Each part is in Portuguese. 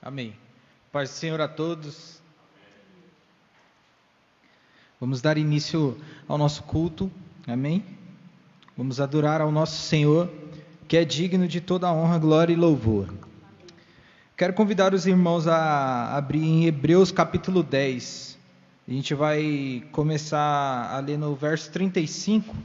Amém. Paz do Senhor a todos. Vamos dar início ao nosso culto. Amém. Vamos adorar ao nosso Senhor, que é digno de toda a honra, glória e louvor. Quero convidar os irmãos a abrir em Hebreus capítulo 10. A gente vai começar a ler no verso 35.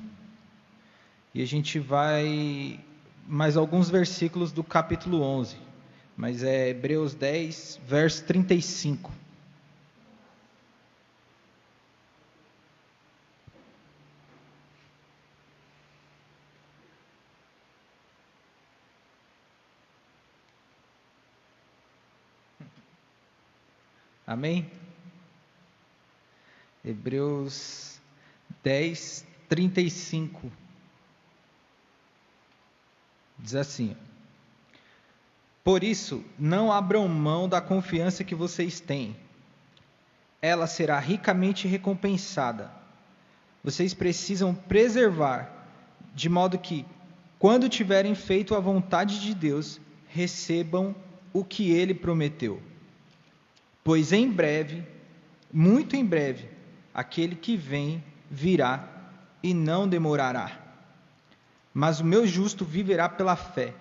E a gente vai mais alguns versículos do capítulo 11. Mas é Hebreus 10, verso 35. Amém? Hebreus 10, 35. Diz assim: Por isso, não abram mão da confiança que vocês têm. Ela será ricamente recompensada. Vocês precisam preservar, de modo que, quando tiverem feito a vontade de Deus, recebam o que Ele prometeu. Pois em breve, muito em breve, aquele que vem virá e não demorará. Mas o meu justo viverá pela fé.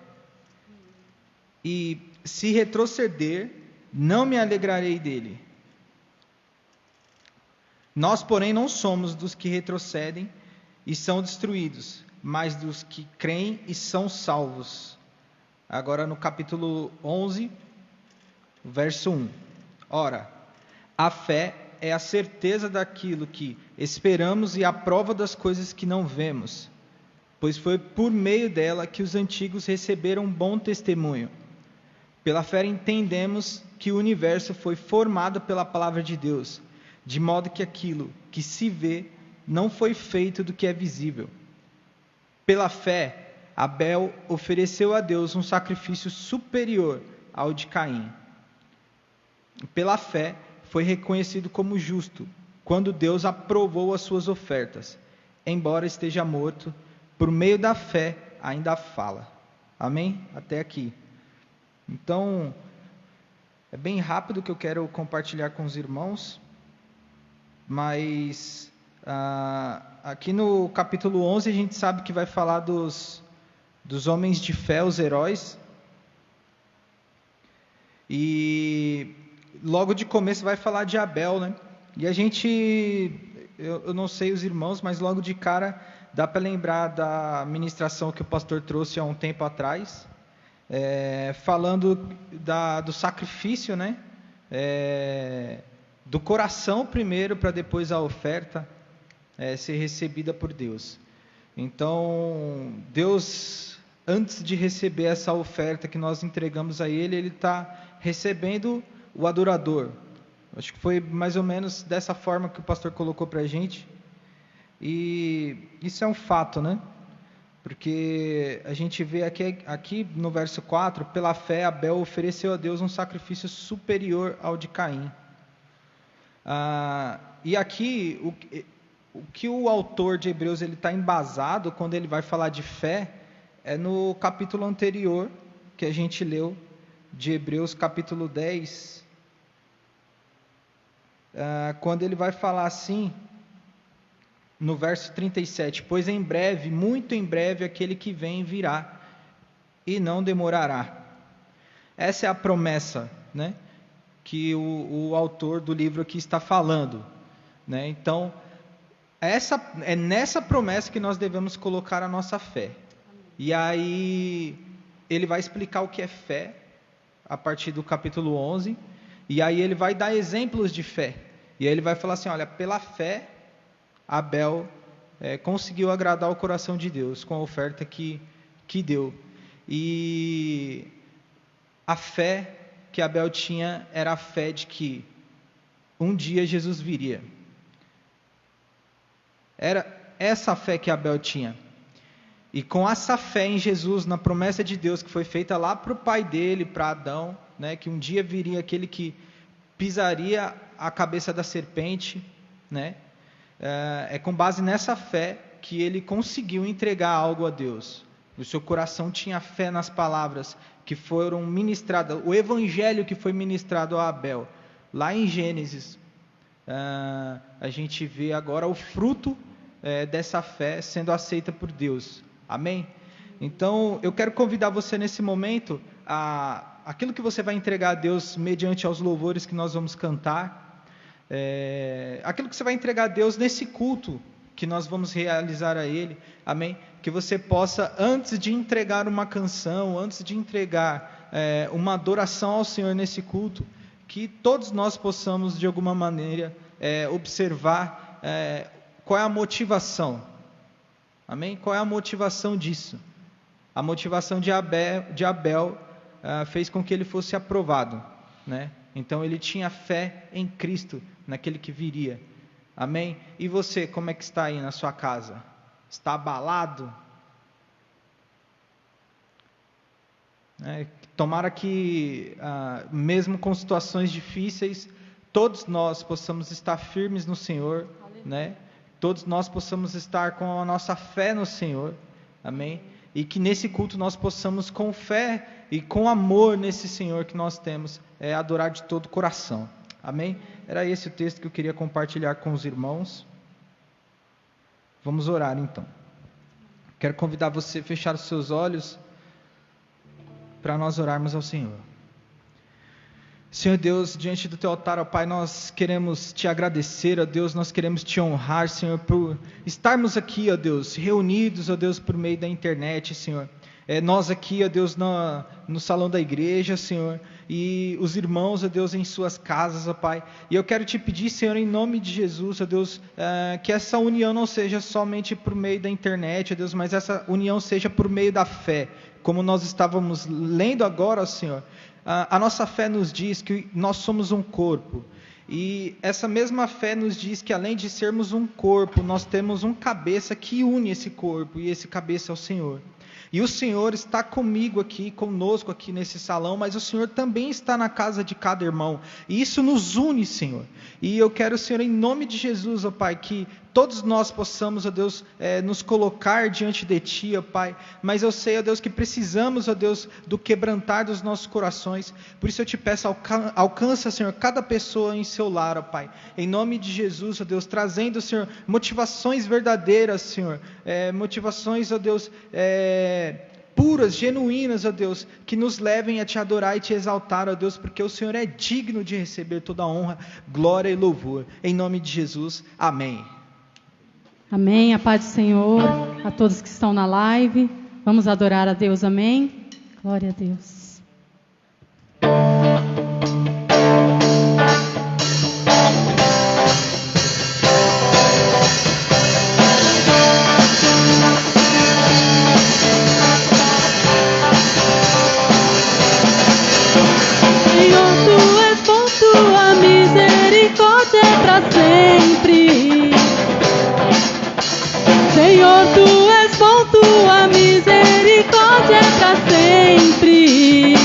E se retroceder, não me alegrarei dele. Nós, porém, não somos dos que retrocedem e são destruídos, mas dos que creem e são salvos. Agora no capítulo 11, verso 1. Ora, a fé é a certeza daquilo que esperamos e a prova das coisas que não vemos, pois foi por meio dela que os antigos receberam bom testemunho. Pela fé entendemos que o universo foi formado pela palavra de Deus, de modo que aquilo que se vê não foi feito do que é visível. Pela fé, Abel ofereceu a Deus um sacrifício superior ao de Caim. Pela fé, foi reconhecido como justo, quando Deus aprovou as suas ofertas. Embora esteja morto, por meio da fé ainda fala. Amém? Até aqui. Então, é bem rápido que eu quero compartilhar com os irmãos, mas aqui no capítulo 11 a gente sabe que vai falar dos homens de fé, os heróis, e logo de começo vai falar de Abel, né? E a gente, eu não sei os irmãos, mas logo de cara dá para lembrar da ministração que o pastor trouxe há um tempo atrás, falando do sacrifício, né? Do coração primeiro, para depois a oferta ser recebida por Deus. Então, Deus, antes de receber essa oferta que nós entregamos a Ele, Ele está recebendo o adorador. Acho que foi mais ou menos dessa forma que o pastor colocou para a gente. E isso é um fato, né? Porque a gente vê aqui no verso 4, pela fé Abel ofereceu a Deus um sacrifício superior ao de Caim. E aqui, o que o autor de Hebreus está embasado quando ele vai falar de fé, é no capítulo anterior, que a gente leu, de Hebreus capítulo 10, quando ele vai falar assim, no verso 37, pois em breve, muito em breve, aquele que vem virá, e não demorará. Essa é a promessa, né, que o autor do livro aqui está falando, né? Então, é nessa promessa que nós devemos colocar a nossa fé. E aí, ele vai explicar o que é fé, a partir do capítulo 11, e aí ele vai dar exemplos de fé. E aí ele vai falar assim, olha, pela fé, Abel conseguiu agradar o coração de Deus com a oferta que deu. E a fé que Abel tinha era a fé de que um dia Jesus viria. Era essa fé que Abel tinha. E com essa fé em Jesus, na promessa de Deus que foi feita lá para o pai dele, para Adão, né, que um dia viria aquele que pisaria a cabeça da serpente, né? É com base nessa fé que ele conseguiu entregar algo a Deus. O seu coração tinha fé nas palavras que foram ministradas, o evangelho que foi ministrado a Abel. Lá em Gênesis, a gente vê agora o fruto dessa fé sendo aceita por Deus. Amém? Então, eu quero convidar você nesse momento aquilo que você vai entregar a Deus mediante aos louvores que nós vamos cantar, aquilo que você vai entregar a Deus nesse culto que nós vamos realizar a Ele, amém? Que você possa, antes de entregar uma canção, antes de entregar uma adoração ao Senhor nesse culto, que todos nós possamos de alguma maneira observar qual é a motivação, amém? Qual é a motivação disso? A motivação de Abel fez com que ele fosse aprovado, né? Então ele tinha fé em Cristo, naquele que viria. Amém? E você, como é que está aí na sua casa? Está abalado? Tomara que, mesmo com situações difíceis, todos nós possamos estar firmes no Senhor, né? Todos nós possamos estar com a nossa fé no Senhor, amém? E que nesse culto nós possamos, com fé e com amor nesse Senhor que nós temos, adorar de todo o coração. Amém? Era esse o texto que eu queria compartilhar com os irmãos. Vamos orar então. Quero convidar você a fechar os seus olhos para nós orarmos ao Senhor. Senhor Deus, diante do Teu altar, ó Pai, nós queremos Te agradecer, ó Deus, nós queremos Te honrar, Senhor, por estarmos aqui, ó Deus, reunidos, ó Deus, por meio da internet, Senhor. Nós aqui, ó Deus, no salão da igreja, Senhor, e os irmãos, ó Deus, em suas casas, ó Pai. E eu quero Te pedir, Senhor, em nome de Jesus, ó Deus, que essa união não seja somente por meio da internet, ó Deus, mas essa união seja por meio da fé. Como nós estávamos lendo agora, ó Senhor, a nossa fé nos diz que nós somos um corpo. E essa mesma fé nos diz que além de sermos um corpo, nós temos um cabeça que une esse corpo, e esse cabeça é o Senhor. E o Senhor está comigo aqui, conosco aqui nesse salão, mas o Senhor também está na casa de cada irmão. E isso nos une, Senhor. E eu quero, Senhor, em nome de Jesus, ó Pai, que todos nós possamos, ó Deus, nos colocar diante de Ti, ó Pai. Mas eu sei, ó Deus, que precisamos, ó Deus, do quebrantar dos nossos corações. Por isso eu Te peço, alcança, Senhor, cada pessoa em seu lar, ó Pai. Em nome de Jesus, ó Deus, trazendo, Senhor, motivações verdadeiras, Senhor. Motivações, ó Deus, puras, genuínas, ó Deus, que nos levem a Te adorar e Te exaltar, ó Deus, porque o Senhor é digno de receber toda a honra, glória e louvor. Em nome de Jesus, amém. Amém, a paz do Senhor, a todos que estão na live, vamos adorar a Deus, amém? Glória a Deus. Senhor, Tu és bom, Tua misericórdia é pra sempre. Senhor, Tu és bom, Tua misericórdia é pra sempre.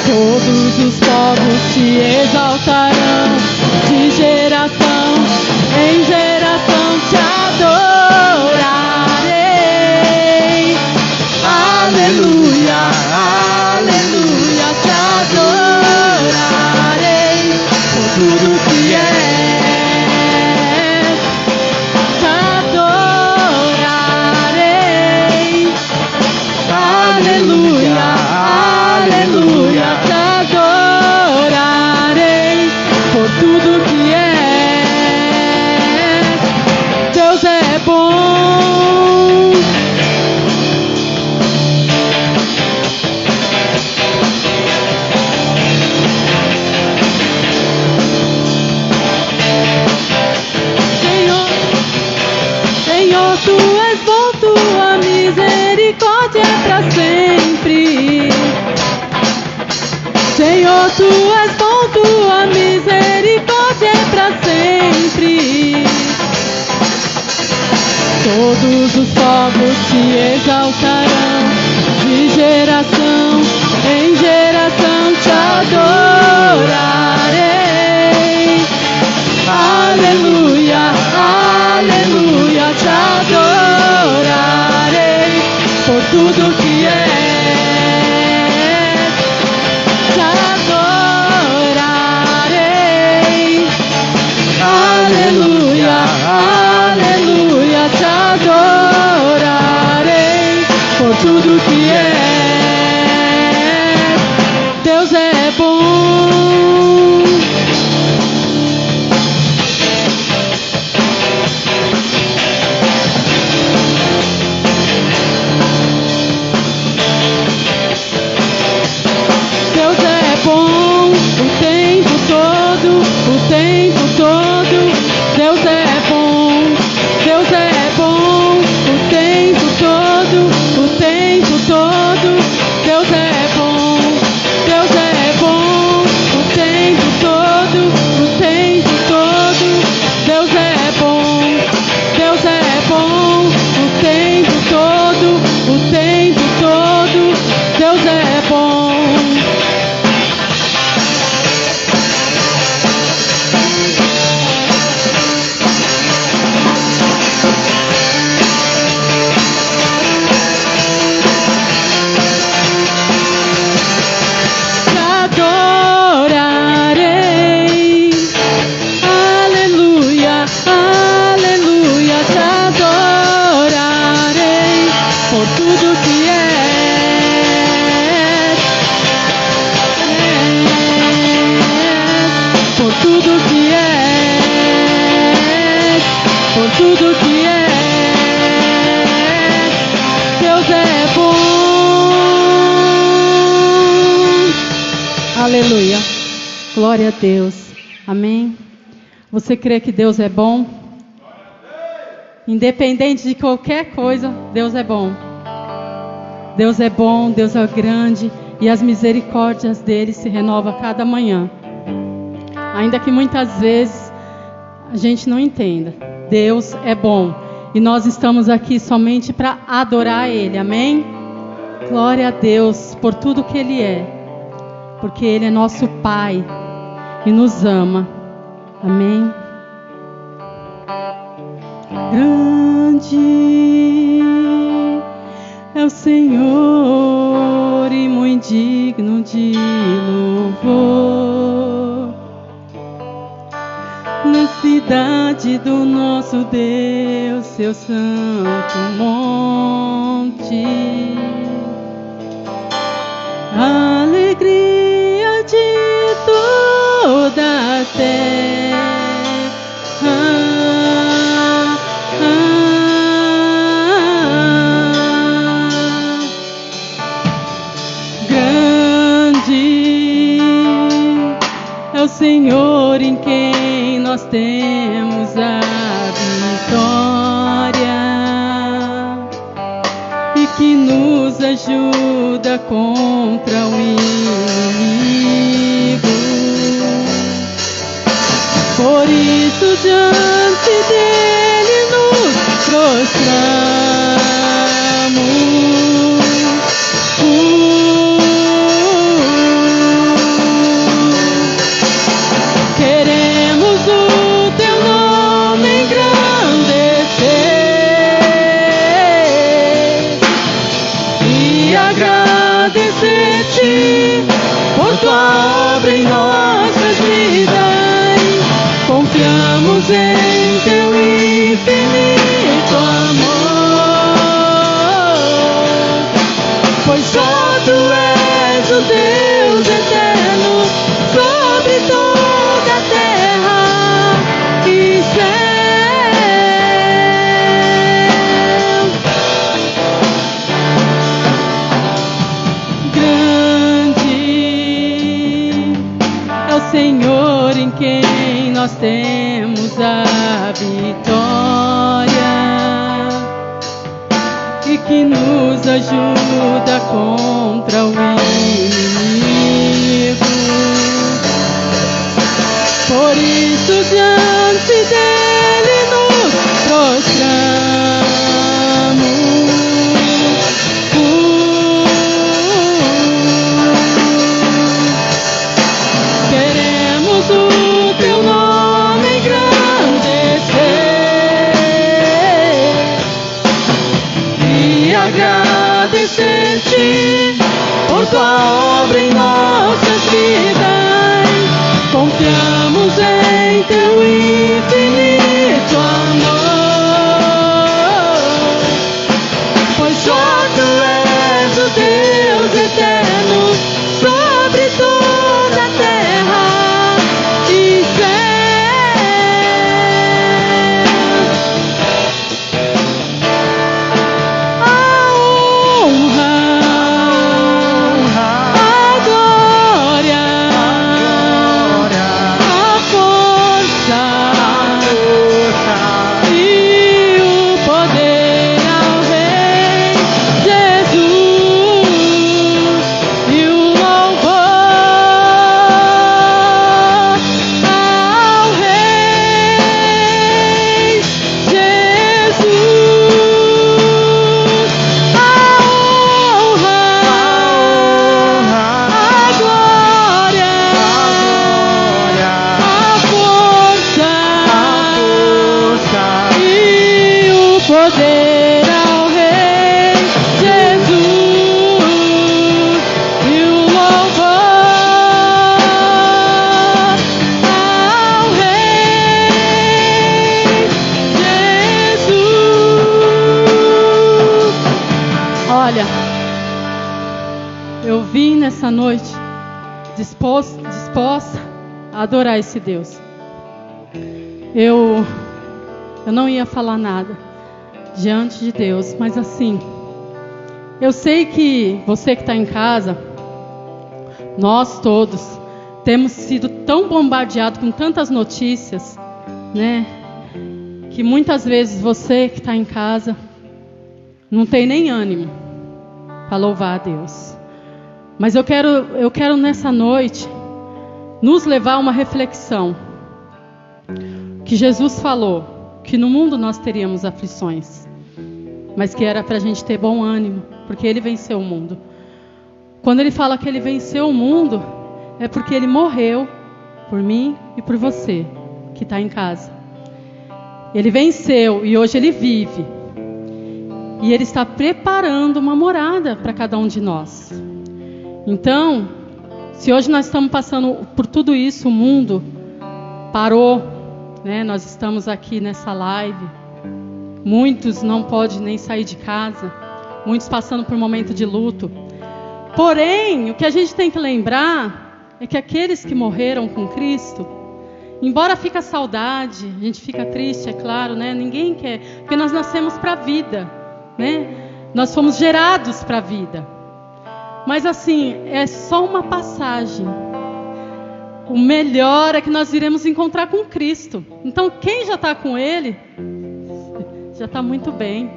Todos os povos Te exaltarão, de geração em geração Te adorarei. Aleluia, aleluia, Te adorarei por tudo que és. Te adorarei. Aleluia, aleluia, Te adorarei por tudo que és. Deus é bom. Senhor, Tu és bom, Tua misericórdia é pra sempre. Senhor, Tu és bom, Tua misericórdia é pra sempre. Todos os povos Te exaltarão, de geração em geração Te adorarei. Aleluia, aleluia, Te adorarei. Aleluia. Glória a Deus. Amém. Você crê que Deus é bom? Independente de qualquer coisa, Deus é bom. Deus é bom, Deus é grande e as misericórdias dele se renovam a cada manhã. Ainda que muitas vezes a gente não entenda. Deus é bom e nós estamos aqui somente para adorar Ele. Amém? Glória a Deus por tudo que Ele é, porque Ele é nosso Pai e nos ama. Amém? Grande é o Senhor e muito digno de louvor, na cidade do nosso Deus, seu santo monte. A alegria de toda a terra. É o Senhor em quem nós temos a vitória e que nos ajuda contra o inimigo. Por isso diante dele nos prostramos. Por tua obra em nossas vidas, confiamos em teu infinito amor, pois só tu és o Deus eterno sobre toda a terra e céu. Senhor em quem nós temos a vitória e que nos ajuda contra o inimigo. Por isso diante dele nos prostramos. O teu nome engrandecer e agradecer-te por tua obra em nossas vidas. Confiamos em teu infinito amor, pois só tu és o Deus eterno sobre toda a terra. Essa noite disposta a adorar esse Deus. Eu não ia falar nada diante de Deus, mas assim, eu sei que você que está em casa nós todos, temos sido tão bombardeados com tantas notícias, né? Que muitas vezes você que está em casa não tem nem ânimo para louvar a Deus. Mas eu quero nessa noite nos levar a uma reflexão. Que Jesus falou que no mundo nós teríamos aflições, mas que era para a gente ter bom ânimo, porque Ele venceu o mundo. Quando Ele fala que Ele venceu o mundo, é porque Ele morreu por mim e por você que está em casa. Ele venceu e hoje Ele vive. E Ele está preparando uma morada para cada um de nós. Então, se hoje nós estamos passando por tudo isso, o mundo parou, né? Nós estamos aqui nessa live. Muitos não podem nem sair de casa. Muitos passando por um momento de luto. Porém, o que a gente tem que lembrar é que aqueles que morreram com Cristo, embora fica saudade, a gente fica triste, é claro, né? Ninguém quer, porque nós nascemos para a vida, né? Nós fomos gerados para a vida. Mas assim, é só uma passagem. O melhor é que nós iremos encontrar com Cristo. Então, quem já está com Ele, já está muito bem,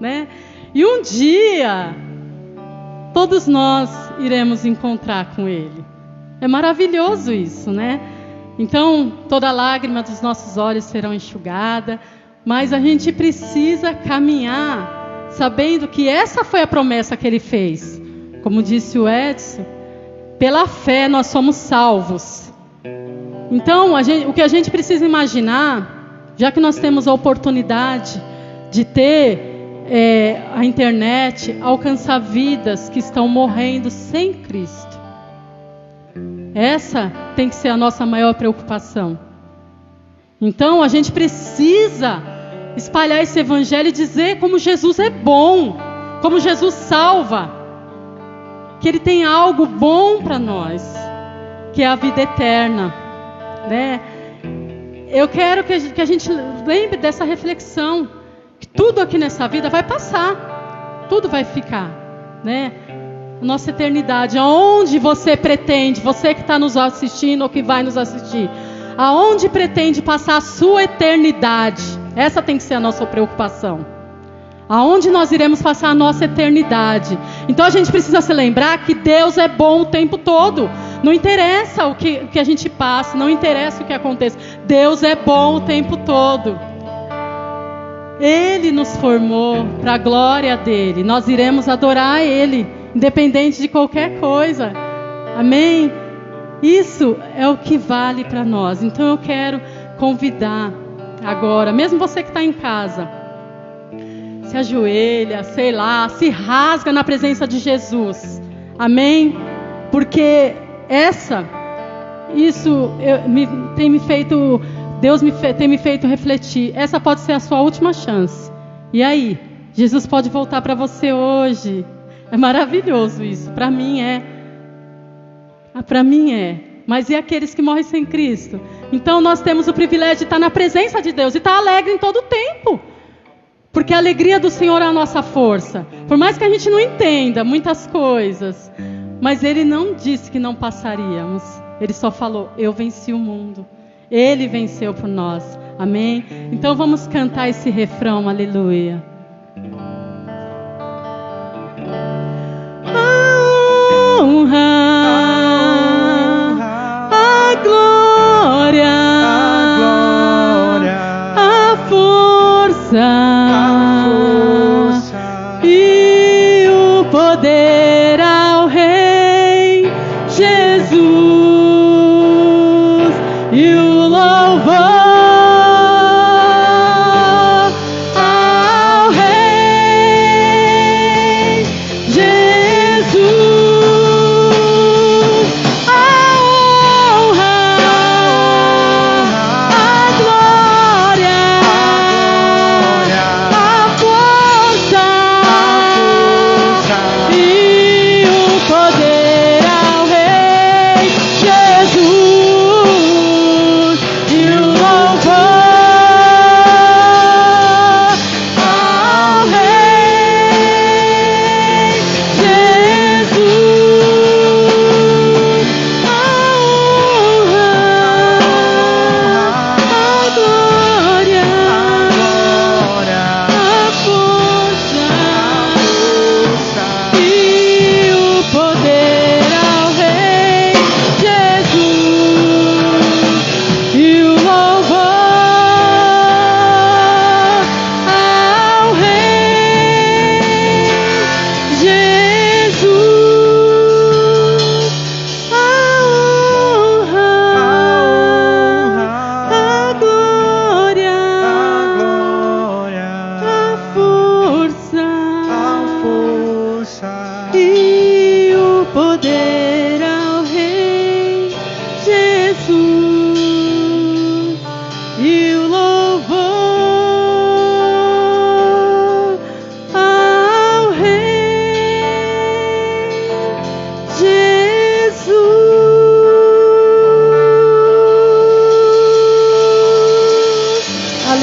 né? E um dia, todos nós iremos encontrar com Ele. É maravilhoso isso, né? Então, toda lágrima dos nossos olhos serão enxugada, mas a gente precisa caminhar sabendo que essa foi a promessa que Ele fez. Como disse o Edson, pela fé nós somos salvos. Então, o que a gente precisa imaginar, já que nós temos a oportunidade de ter a internet, alcançar vidas que estão morrendo sem Cristo. Essa tem que ser a nossa maior preocupação. Então, a gente precisa espalhar esse evangelho e dizer como Jesus é bom, como Jesus salva. Que Ele tem algo bom para nós, que é a vida eterna, né? Eu quero que a gente lembre dessa reflexão, que tudo aqui nessa vida vai passar, tudo vai ficar, né? Nossa eternidade, aonde você pretende, você que está nos assistindo ou que vai nos assistir, aonde pretende passar a sua eternidade? Essa tem que ser a nossa preocupação. Aonde nós iremos passar a nossa eternidade? Então a gente precisa se lembrar que Deus é bom o tempo todo. Não interessa o que a gente passa, não interessa o que aconteça. Deus é bom o tempo todo. Ele nos formou para a glória dele. Nós iremos adorar Ele, independente de qualquer coisa. Amém? Isso é o que vale para nós. Então eu quero convidar agora, mesmo você que está em casa, se ajoelha, sei lá, se rasga na presença de Jesus. Amém? Porque Deus tem me feito refletir. Essa pode ser a sua última chance. E aí? Jesus pode voltar para você hoje. É maravilhoso isso. Para mim é. Para mim é. Mas e aqueles que morrem sem Cristo? Então nós temos o privilégio de estar na presença de Deus e estar alegre em todo o tempo. Porque a alegria do Senhor é a nossa força. Por mais que a gente não entenda muitas coisas, mas Ele não disse que não passaríamos. Ele só falou, eu venci o mundo. Ele venceu por nós. Amém? Então vamos cantar esse refrão, aleluia. A honra, a glória, a força. Poder ao Rei Jesus e o louvor, a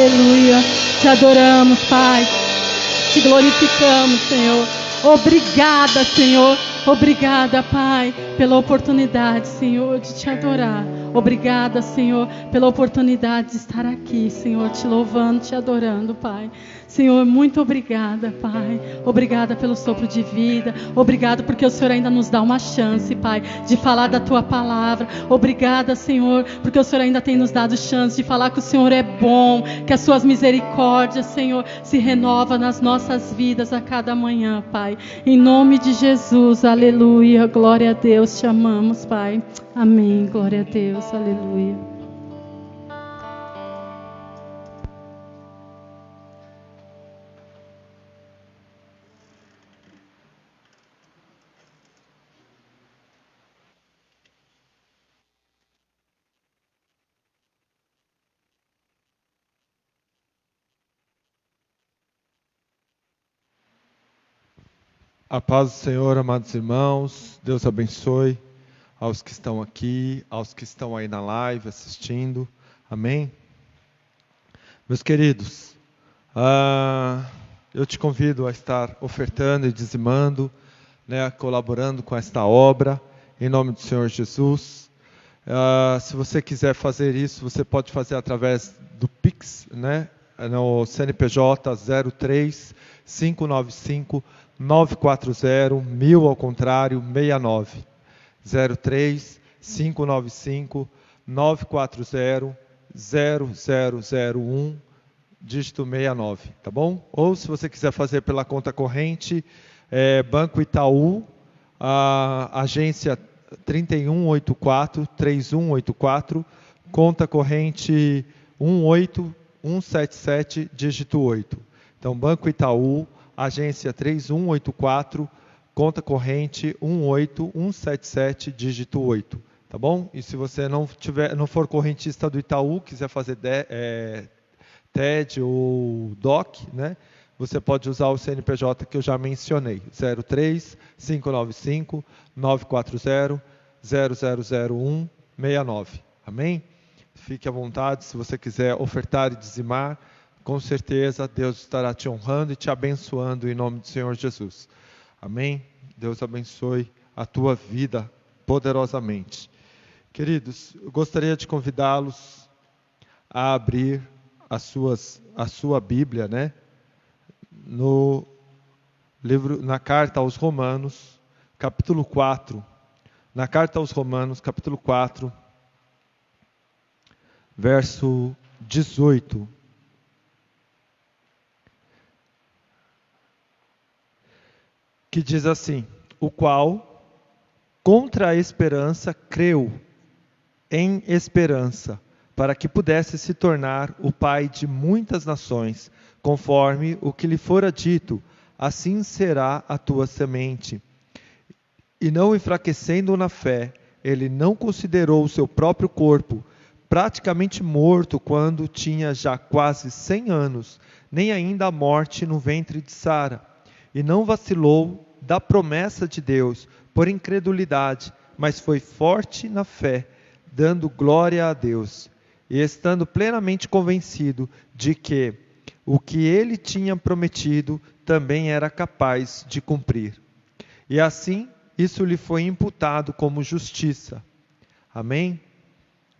aleluia. Te adoramos, Pai. Te glorificamos, Senhor. Obrigada, Senhor. Obrigada, Pai, pela oportunidade, Senhor, de te adorar. Obrigada, Senhor, pela oportunidade de estar aqui, Senhor, te louvando, te adorando, Pai. Senhor, muito obrigada, Pai. Obrigada pelo sopro de vida. Obrigada porque o Senhor ainda nos dá uma chance, Pai, de falar da Tua palavra. Obrigada, Senhor, porque o Senhor ainda tem nos dado chance de falar que o Senhor é bom, que as Suas misericórdias, Senhor, se renovam nas nossas vidas a cada manhã, Pai. Em nome de Jesus, aleluia. Glória a Deus, te amamos, Pai. Amém. Glória a Deus, aleluia. A paz do Senhor, amados irmãos, Deus abençoe aos que estão aqui, aos que estão aí na live assistindo, amém? Meus queridos, eu te convido a estar ofertando e dizimando, né, colaborando com esta obra, em nome do Senhor Jesus. Se você quiser fazer isso, você pode fazer através do Pix, né, no CNPJ 03 595 940 1000 ao contrário 69 03 595 940 0001 dígito 69, tá bom? Ou se você quiser fazer pela conta corrente, Banco Itaú, agência 3184 conta corrente 18177 dígito 8. Então, Banco Itaú, agência 3184, conta corrente 18177, dígito 8, tá bom? E se você não for correntista do Itaú, quiser fazer TED ou DOC, né? Você pode usar o CNPJ que eu já mencionei, 03 595 940 0001 69, amém? Fique à vontade, se você quiser ofertar e dizimar, com certeza Deus estará te honrando e te abençoando em nome do Senhor Jesus. Amém? Deus abençoe a tua vida poderosamente. Queridos, eu gostaria de convidá-los a abrir a sua Bíblia, né? No livro, na carta aos Romanos, capítulo 4. Na carta aos Romanos, capítulo 4, verso 18. Que diz assim: o qual, contra a esperança, creu em esperança, para que pudesse se tornar o pai de muitas nações, conforme o que lhe fora dito, assim será a tua semente. E não enfraquecendo na fé, ele não considerou o seu próprio corpo praticamente morto quando tinha já quase 100 anos, nem ainda a morte no ventre de Sara, e não vacilou da promessa de Deus por incredulidade, mas foi forte na fé, dando glória a Deus, e estando plenamente convencido de que o que ele tinha prometido também era capaz de cumprir. E assim, isso lhe foi imputado como justiça. Amém?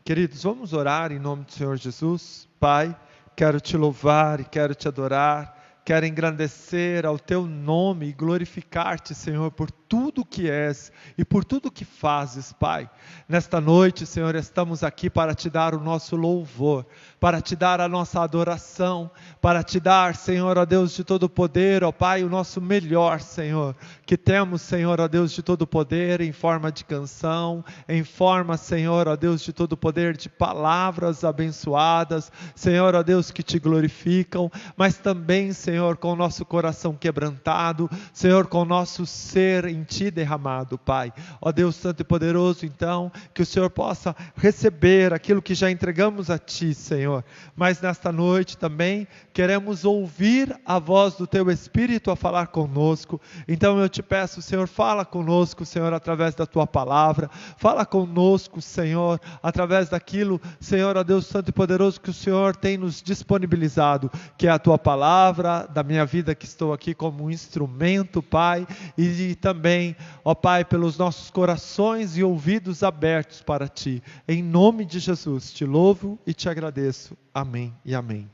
Queridos, vamos orar em nome do Senhor Jesus. Pai, quero te louvar e quero te adorar. Quero engrandecer ao teu nome e glorificar-te, Senhor, por tudo que és e por tudo que fazes, Pai. Nesta noite, Senhor, estamos aqui para te dar o nosso louvor, para te dar a nossa adoração, para te dar, Senhor, ó Deus de todo poder, ó Pai, o nosso melhor, Senhor, que temos, Senhor, ó Deus de todo poder, em forma de canção, em forma, Senhor, ó Deus de todo poder, de palavras abençoadas, Senhor, ó Deus, que te glorificam, mas também, Senhor, com o nosso coração quebrantado, Senhor, com o nosso ser em Ti derramado, Pai. Ó Deus Santo e Poderoso, então, que o Senhor possa receber aquilo que já entregamos a Ti, Senhor. Mas nesta noite também queremos ouvir a voz do Teu Espírito a falar conosco. Então eu te peço, Senhor, fala conosco, Senhor, através da Tua palavra. Fala conosco, Senhor, através daquilo, Senhor, ó Deus Santo e Poderoso, que o Senhor tem nos disponibilizado, que é a Tua palavra, da minha vida que estou aqui como um instrumento, Pai, e também, ó Pai, pelos nossos corações e ouvidos abertos para Ti. Em nome de Jesus, te louvo e te agradeço. Amém e amém.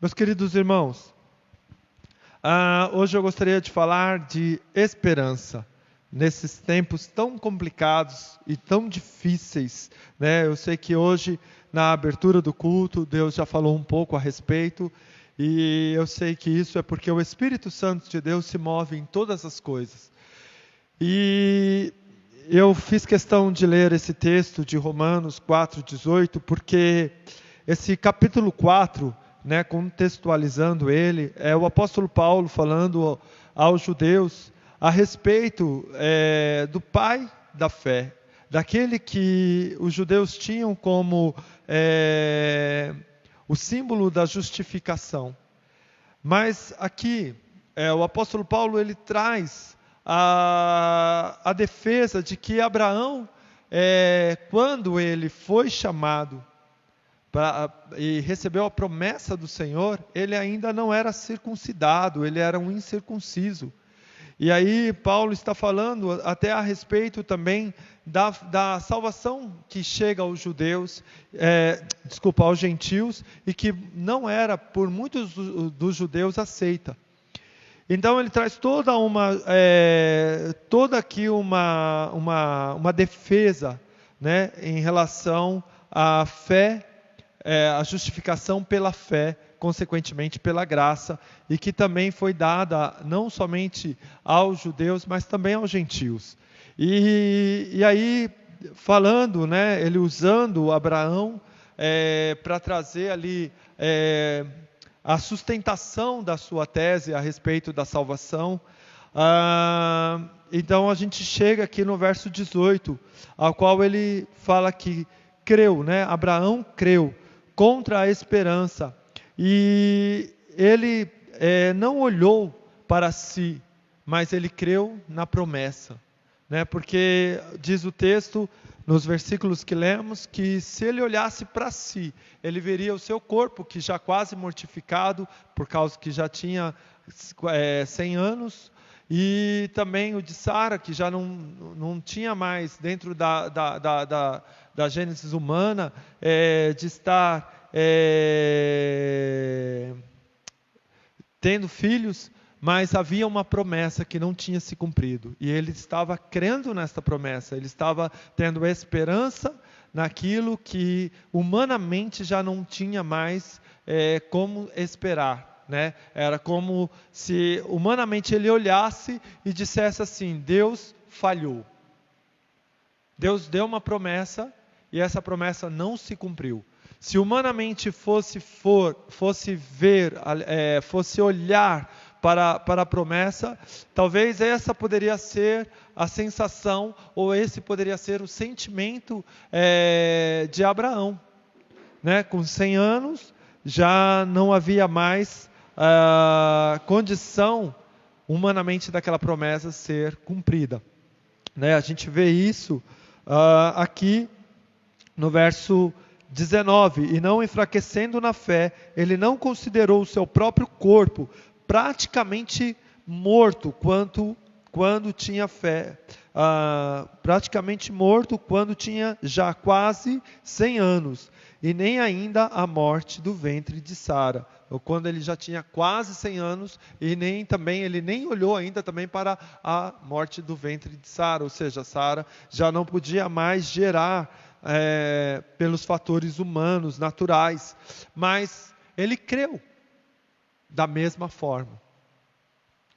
Meus queridos irmãos, hoje eu gostaria de falar de esperança. Nesses tempos tão complicados e tão difíceis, né? Eu sei que hoje, na abertura do culto, Deus já falou um pouco a respeito, e eu sei que isso é porque o Espírito Santo de Deus se move em todas as coisas. E eu fiz questão de ler esse texto de Romanos 4,18, porque esse capítulo 4, né, contextualizando ele, é o apóstolo Paulo falando aos judeus a respeito do pai da fé, daquele que os judeus tinham como o símbolo da justificação. Mas aqui, o apóstolo Paulo ele traz a defesa de que Abraão, quando ele foi chamado e recebeu a promessa do Senhor, ele ainda não era circuncidado, ele era um incircunciso. E aí Paulo está falando até a respeito também da salvação que chega aos judeus, aos gentios, e que não era por muitos dos judeus aceita. Então ele traz toda aqui uma defesa, né, em relação à fé, a justificação pela fé, consequentemente pela graça, e que também foi dada não somente aos judeus, mas também aos gentios. E aí, falando, né, ele usando Abraão para trazer ali a sustentação da sua tese a respeito da salvação. Então a gente chega aqui no verso 18, ao qual ele fala que creu, né? Abraão creu contra a esperança, e ele não olhou para si, mas ele creu na promessa, né? Porque diz o texto, nos versículos que lemos, que se ele olhasse para si, ele veria o seu corpo, que já quase mortificado, por causa que já tinha 100 anos, e também o de Sara, que já não tinha mais, dentro da gênesis humana, de estar tendo filhos, mas havia uma promessa que não tinha se cumprido, e ele estava crendo nesta promessa, ele estava tendo esperança naquilo que humanamente já não tinha mais como esperar, né? Era como se humanamente ele olhasse e dissesse assim: Deus falhou. Deus deu uma promessa e essa promessa não se cumpriu. Se humanamente fosse olhar para a promessa, talvez essa poderia ser a sensação, ou esse poderia ser o sentimento de Abraão, né? Com 100 anos, já não havia mais condição humanamente daquela promessa ser cumprida, né? A gente vê isso aqui no verso 19, e não enfraquecendo na fé, ele não considerou o seu próprio corpo praticamente morto quando tinha fé, praticamente morto quando tinha já quase 100 anos, e nem ainda a morte do ventre de Sara, ou quando ele já tinha quase 100 anos, e ele nem olhou ainda também para a morte do ventre de Sara, ou seja, Sara já não podia mais gerar pelos fatores humanos, naturais, mas ele creu da mesma forma.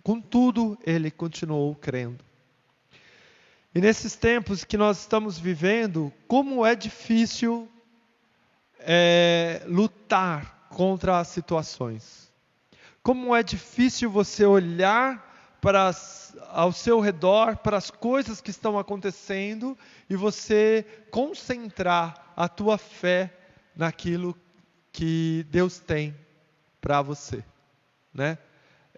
Contudo, ele continuou crendo. E nesses tempos que nós estamos vivendo, como é difícil lutar contra as situações. Como é difícil você olhar ao seu redor, para as coisas que estão acontecendo, e você concentrar a tua fé naquilo que Deus tem para você, né?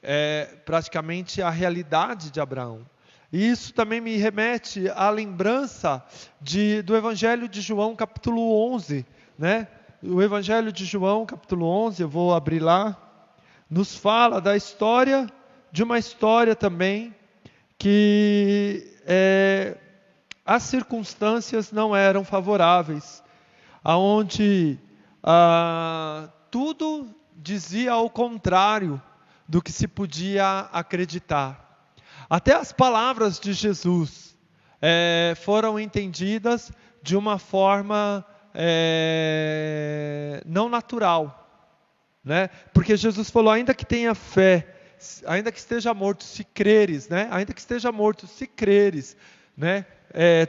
É praticamente a realidade de Abraão. E isso também me remete à lembrança do Evangelho de João, capítulo 11, né? O Evangelho de João, capítulo 11, eu vou abrir lá, nos fala da história, de uma história também, que as circunstâncias não eram favoráveis, aonde tudo dizia ao contrário do que se podia acreditar. Até as palavras de Jesus foram entendidas de uma forma não natural, né? Porque Jesus falou, ainda que tenha fé, ainda que esteja morto, se creres, né? Ainda que esteja morto, se creres, né?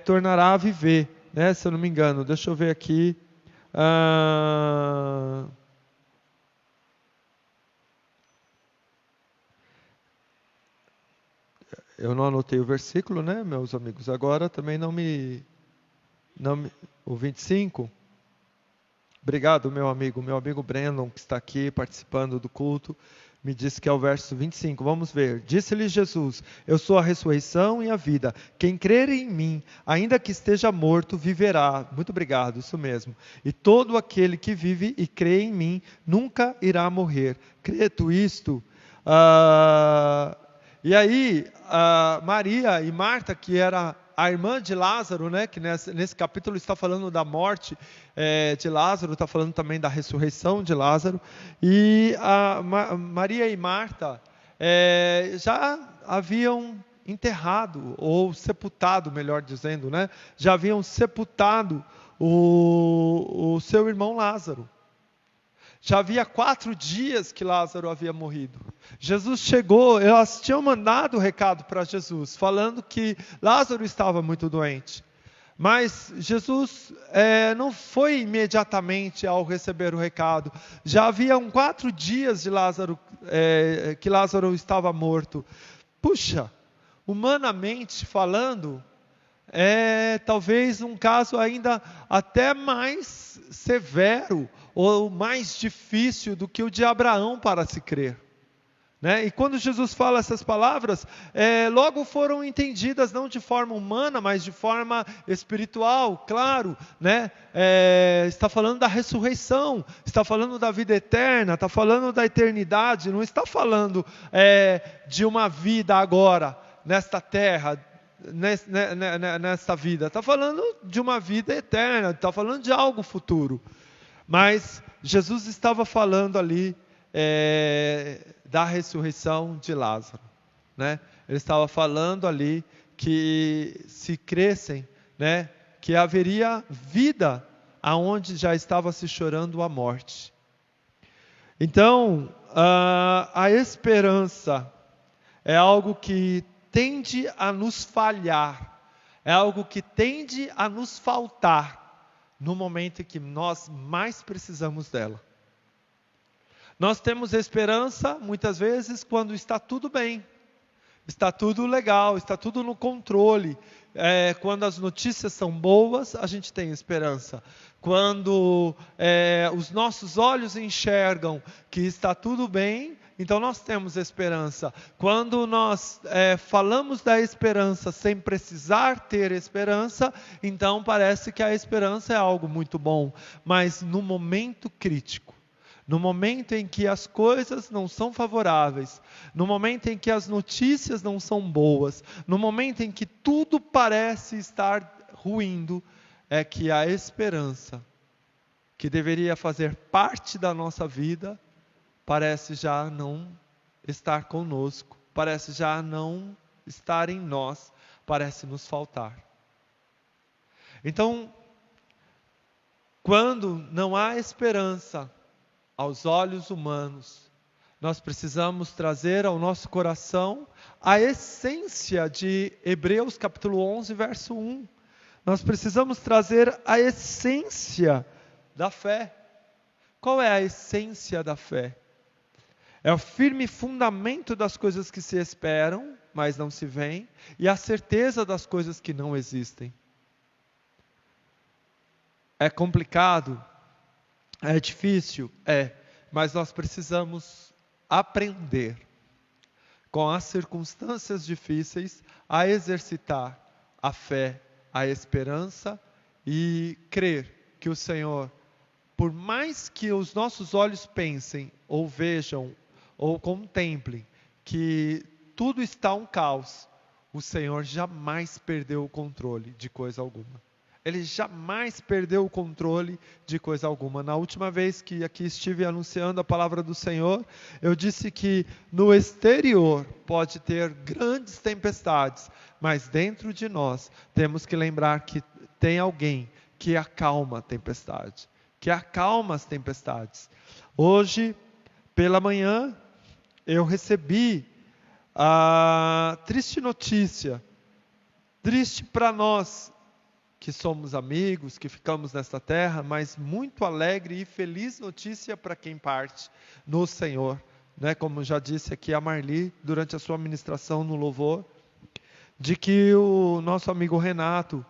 Tornará a viver, né? Se eu não me engano, deixa eu ver aqui. Eu não anotei o versículo, né, meus amigos? Agora também não me o 25. Obrigado, meu amigo Brandon, que está aqui participando do culto, me disse que é o verso 25. Vamos ver. Disse-lhe Jesus: eu sou a ressurreição e a vida. Quem crer em mim, ainda que esteja morto, viverá. Muito obrigado, isso mesmo. E todo aquele que vive e crê em mim, nunca irá morrer. Crê tu isto? E aí, Maria e Marta, que era a irmã de Lázaro, né, que nesse capítulo está falando da morte de Lázaro, está falando também da ressurreição de Lázaro, e Maria e Marta já haviam enterrado, ou sepultado, melhor dizendo, né, já haviam sepultado o seu irmão Lázaro. Já havia 4 dias que Lázaro havia morrido. Jesus chegou, elas tinham mandado o recado para Jesus, falando que Lázaro estava muito doente. Mas Jesus não foi imediatamente ao receber o recado. Já haviam 4 dias de Lázaro, que Lázaro estava morto. Puxa, humanamente falando, talvez um caso ainda até mais severo, ou mais difícil do que o de Abraão para se crer, né? E quando Jesus fala essas palavras, logo foram entendidas não de forma humana, mas de forma espiritual, claro, né? Está falando da ressurreição, está falando da vida eterna, está falando da eternidade, não está falando de uma vida agora, nesta terra, nesta vida, está falando de uma vida eterna, está falando de algo futuro. Mas Jesus estava falando ali da ressurreição de Lázaro, né? Ele estava falando ali que se crescem, né, que haveria vida aonde já estava se chorando a morte. Então, a esperança é algo que tende a nos falhar, é algo que tende a nos faltar no momento em que nós mais precisamos dela. Nós temos esperança, muitas vezes, quando está tudo bem, está tudo legal, está tudo no controle. Quando as notícias são boas, a gente tem esperança. Quando os nossos olhos enxergam que está tudo bem, então nós temos esperança. Quando nós falamos da esperança sem precisar ter esperança, então parece que a esperança é algo muito bom. Mas no momento crítico, no momento em que as coisas não são favoráveis, no momento em que as notícias não são boas, no momento em que tudo parece estar ruindo, é que a esperança, que deveria fazer parte da nossa vida, parece já não estar conosco, parece já não estar em nós, parece nos faltar. Então, quando não há esperança aos olhos humanos, nós precisamos trazer ao nosso coração a essência de Hebreus capítulo 11, verso 1. Nós precisamos trazer a essência da fé. Qual é a essência da fé? É o firme fundamento das coisas que se esperam, mas não se veem, e a certeza das coisas que não existem. É complicado? É difícil? É, mas nós precisamos aprender, com as circunstâncias difíceis, a exercitar a fé, a esperança e crer que o Senhor, por mais que os nossos olhos pensem, ou vejam, ou contemplem, que tudo está um caos, o Senhor jamais perdeu o controle de coisa alguma. Ele jamais perdeu o controle de coisa alguma. Na última vez que aqui estive anunciando a palavra do Senhor, eu disse que no exterior pode ter grandes tempestades, mas dentro de nós temos que lembrar que tem alguém que acalma a tempestade, que acalma as tempestades. Hoje, pela manhã, eu recebi a triste notícia, triste para nós, que somos amigos, que ficamos nesta terra, mas muito alegre e feliz notícia para quem parte no Senhor, né? Como já disse aqui a Marli, durante a sua ministração no louvor, de que o nosso amigo Renato,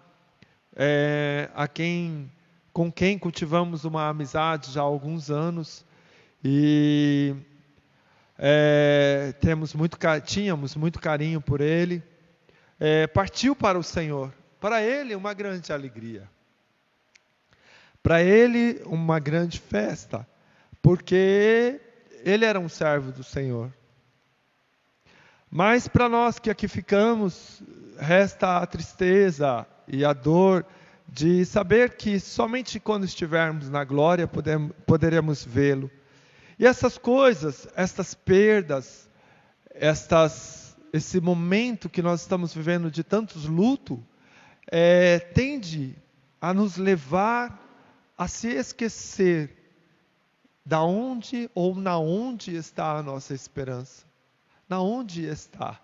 com quem cultivamos uma amizade já há alguns anos, e tínhamos muito carinho por ele, partiu para o Senhor. Para ele, uma grande alegria. Para ele, uma grande festa. Porque ele era um servo do Senhor. Mas para nós que aqui ficamos, resta a tristeza e a dor de saber que somente quando estivermos na glória poderemos vê-lo. E essas coisas, estas perdas, esse momento que nós estamos vivendo de tantos lutos, tende a nos levar a se esquecer da onde ou na onde está a nossa esperança. Na onde está?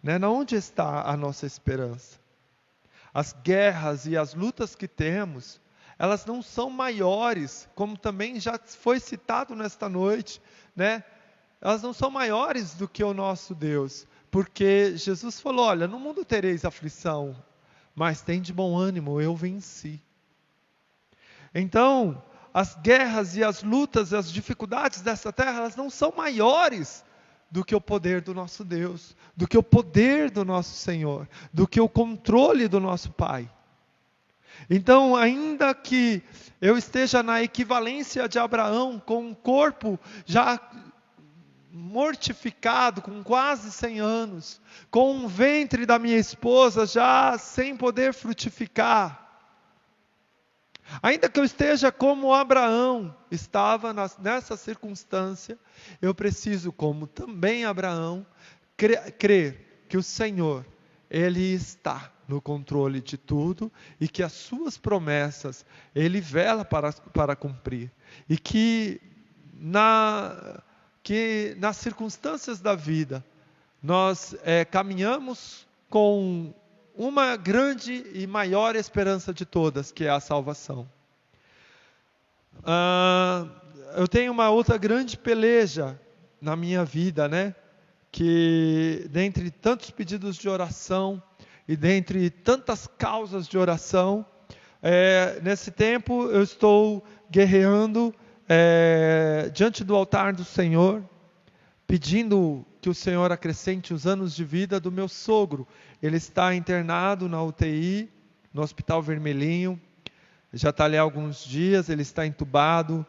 Né? Na onde está a nossa esperança? As guerras e as lutas que temos, elas não são maiores, como também já foi citado nesta noite, né? Elas não são maiores do que o nosso Deus, porque Jesus falou, olha, no mundo tereis aflição, mas tem de bom ânimo, eu venci. Então, as guerras e as lutas, as dificuldades dessa terra, elas não são maiores do que o poder do nosso Deus, do que o poder do nosso Senhor, do que o controle do nosso Pai. Então, ainda que eu esteja na equivalência de Abraão, com um corpo já mortificado, com quase 100 anos, com um ventre da minha esposa já sem poder frutificar, ainda que eu esteja como Abraão estava nessa circunstância, eu preciso, como também Abraão, crer que o Senhor, Ele está no controle de tudo e que as suas promessas Ele vela para cumprir, e que nas circunstâncias da vida nós caminhamos com uma grande e maior esperança de todas, que é a salvação. Eu tenho uma outra grande peleja na minha vida, né? Que dentre tantos pedidos de oração e dentre tantas causas de oração, nesse tempo eu estou guerreando diante do altar do Senhor, pedindo que o Senhor acrescente os anos de vida do meu sogro. Ele está internado na UTI, no Hospital Vermelhinho, já está ali há alguns dias, ele está entubado,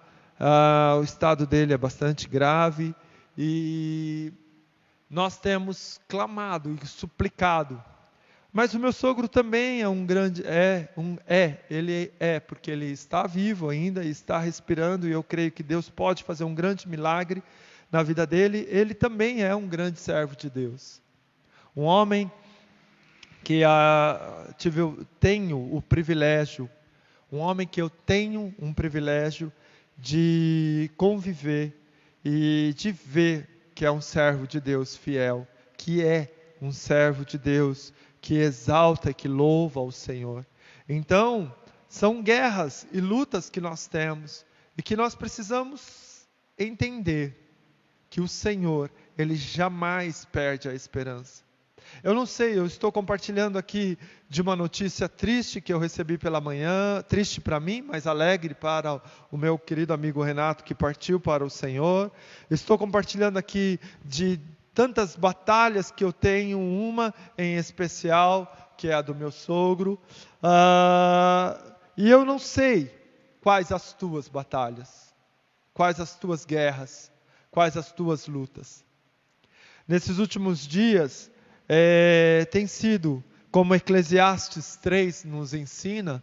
o estado dele é bastante grave, e nós temos clamado e suplicado. Mas o meu sogro também porque ele está vivo ainda, está respirando, e eu creio que Deus pode fazer um grande milagre na vida dele. Ele também é um grande servo de Deus. Um homem que tenho um privilégio de conviver e de ver que é um servo de Deus fiel, que é um servo de Deus que exalta e que louva ao Senhor. Então, são guerras e lutas que nós temos e que nós precisamos entender que o Senhor, Ele jamais perde a esperança. Eu não sei, eu estou compartilhando aqui de uma notícia triste que eu recebi pela manhã, triste para mim, mas alegre para o meu querido amigo Renato, que partiu para o Senhor. Estou compartilhando aqui de tantas batalhas que eu tenho, uma em especial, que é a do meu sogro. E eu não sei quais as tuas batalhas, quais as tuas guerras, quais as tuas lutas. Nesses últimos dias, tem sido, como Eclesiastes 3 nos ensina,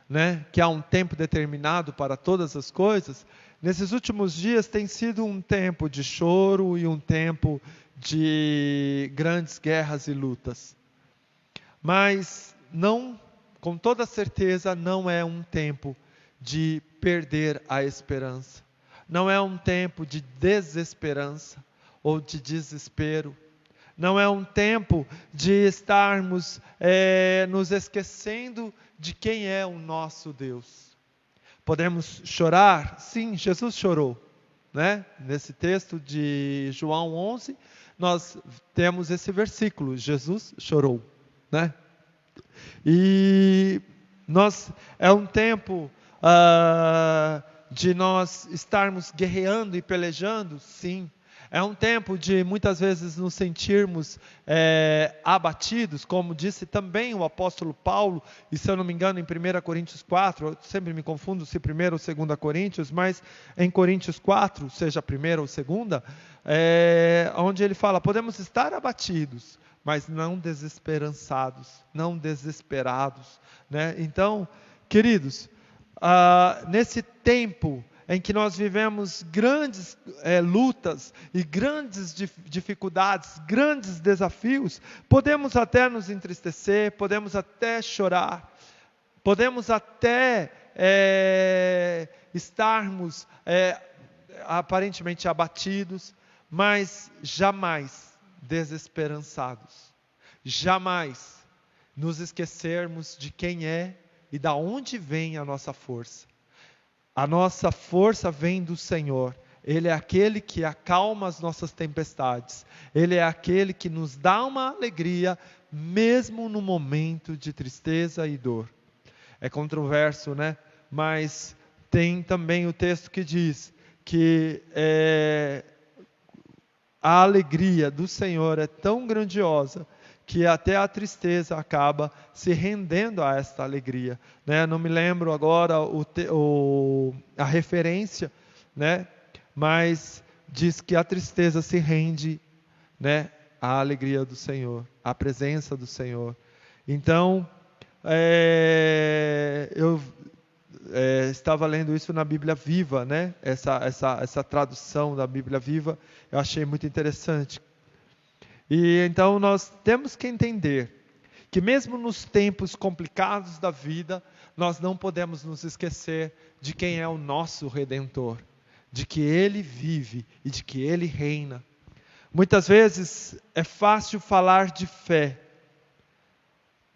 né, que há um tempo determinado para todas as coisas. Nesses últimos dias tem sido um tempo de choro e um tempo de grandes guerras e lutas. Mas não, com toda certeza, não é um tempo de perder a esperança. Não é um tempo de desesperança ou de desespero. Não é um tempo de estarmos nos esquecendo de quem é o nosso Deus. Podemos chorar? Sim, Jesus chorou, né? Nesse texto de João 11, nós temos esse versículo, Jesus chorou, né? E é um tempo de nós estarmos guerreando e pelejando, sim. É um tempo de muitas vezes nos sentirmos abatidos, como disse também o apóstolo Paulo, e se eu não me engano em 1 Coríntios 4, eu sempre me confundo se 1 ou 2 Coríntios, mas em Coríntios 4, seja a 1 ou 2, onde ele fala, podemos estar abatidos, mas não desesperançados, não desesperados, né? Então, queridos, nesse tempo em que nós vivemos grandes lutas e grandes dificuldades, grandes desafios, podemos até nos entristecer, podemos até chorar, podemos até estarmos aparentemente abatidos, mas jamais desesperançados, jamais nos esquecermos de quem é e da onde vem a nossa força. A nossa força vem do Senhor. Ele é aquele que acalma as nossas tempestades. Ele é aquele que nos dá uma alegria, mesmo no momento de tristeza e dor. É controverso, né? Mas tem também o texto que diz que a alegria do Senhor é tão grandiosa que até a tristeza acaba se rendendo a esta alegria, né? Não me lembro agora a referência, né? Mas diz que a tristeza se rende, né, à alegria do Senhor, à presença do Senhor. Então, eu estava lendo isso na Bíblia Viva, né? Essa tradução da Bíblia Viva, eu achei muito interessante. E então nós temos que entender que mesmo nos tempos complicados da vida, nós não podemos nos esquecer de quem é o nosso Redentor, de que Ele vive e de que Ele reina. Muitas vezes é fácil falar de fé,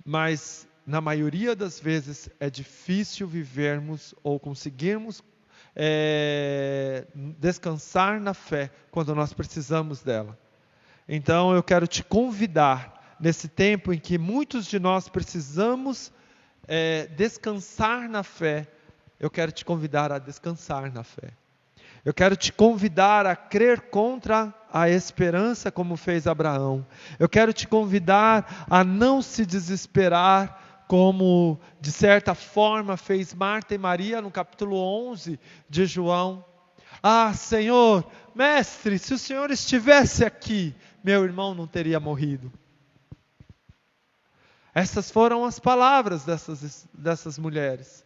mas na maioria das vezes é difícil vivermos ou conseguirmos descansar na fé quando nós precisamos dela. Então eu quero te convidar, nesse tempo em que muitos de nós precisamos descansar na fé, eu quero te convidar a descansar na fé. Eu quero te convidar a crer contra a esperança, como fez Abraão. Eu quero te convidar a não se desesperar, como de certa forma fez Marta e Maria no capítulo 11 de João. Ah, Senhor, Mestre, se o Senhor estivesse aqui, meu irmão não teria morrido. Essas foram as palavras dessas mulheres.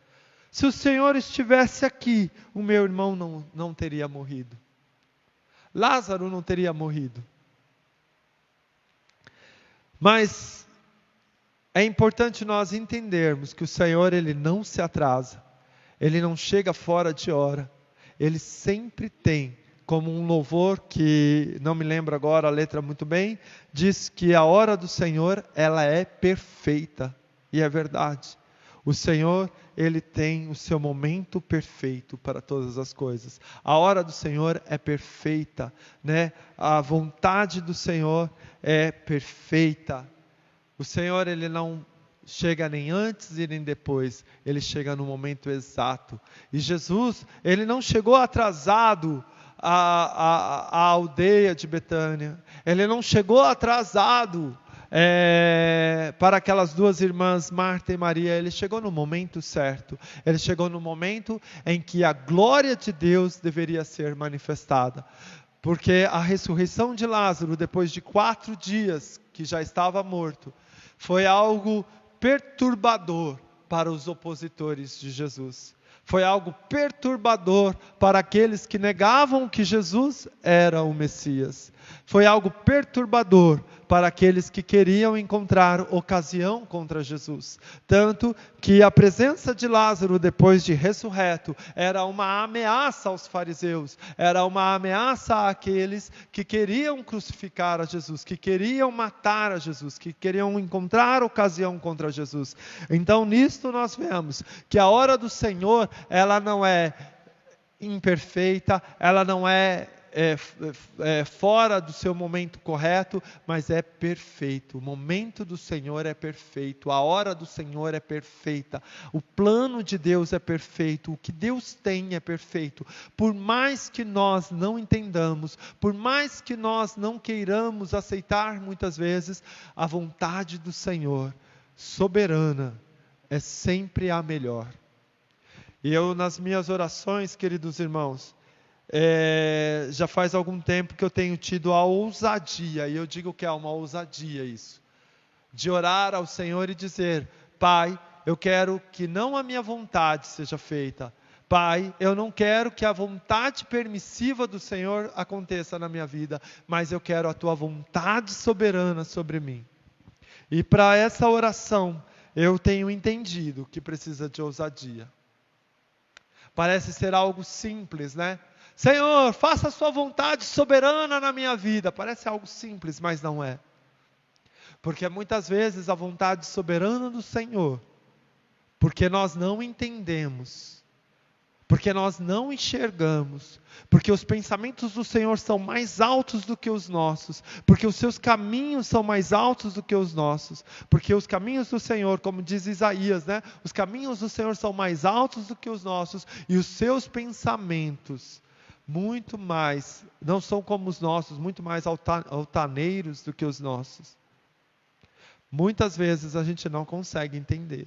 Se o Senhor estivesse aqui, o meu irmão não teria morrido. Lázaro não teria morrido. Mas é importante nós entendermos que o Senhor, Ele não se atrasa. Ele não chega fora de hora. Ele sempre tem, como um louvor que, não me lembro agora a letra muito bem, diz que a hora do Senhor, ela é perfeita. E é verdade. O Senhor, Ele tem o seu momento perfeito para todas as coisas. A hora do Senhor é perfeita, né? A vontade do Senhor é perfeita. O Senhor, Ele não chega nem antes e nem depois, Ele chega no momento exato. E Jesus, Ele não chegou atrasado à aldeia de Betânia. Ele não chegou atrasado para aquelas duas irmãs, Marta e Maria. Ele chegou no momento certo. Ele chegou no momento em que a glória de Deus deveria ser manifestada. Porque a ressurreição de Lázaro, depois de 4 dias que já estava morto, foi algo perturbador para os opositores de Jesus. Foi algo perturbador para aqueles que negavam que Jesus era o Messias. Foi algo perturbador para aqueles que queriam encontrar ocasião contra Jesus. Tanto que a presença de Lázaro depois de ressurreto era uma ameaça aos fariseus, era uma ameaça àqueles que queriam crucificar a Jesus, que queriam matar a Jesus, que queriam encontrar ocasião contra Jesus. Então nisto nós vemos que a hora do Senhor, ela não é imperfeita, ela não é fora do seu momento correto, mas é perfeito. O momento do Senhor é perfeito, a hora do Senhor é perfeita, o plano de Deus é perfeito, o que Deus tem é perfeito. Por mais que nós não entendamos, por mais que nós não queiramos aceitar muitas vezes, a vontade do Senhor, soberana, é sempre a melhor. E eu, nas minhas orações, queridos irmãos, já faz algum tempo que eu tenho tido a ousadia, e eu digo que é uma ousadia isso, de orar ao Senhor e dizer: Pai, eu quero que não a minha vontade seja feita. Pai, eu não quero que a vontade permissiva do Senhor aconteça na minha vida, mas eu quero a Tua vontade soberana sobre mim. E para essa oração, eu tenho entendido que precisa de ousadia. Parece ser algo simples, né? Senhor, faça a sua vontade soberana na minha vida. Parece algo simples, mas não é. Porque muitas vezes a vontade soberana do Senhor, porque nós não entendemos, porque nós não enxergamos, porque os pensamentos do Senhor são mais altos do que os nossos, porque os seus caminhos são mais altos do que os nossos, porque os caminhos do Senhor, como diz Isaías, né? Os caminhos do Senhor são mais altos do que os nossos, e os seus pensamentos muito mais, não são como os nossos, muito mais altaneiros do que os nossos. Muitas vezes a gente não consegue entender.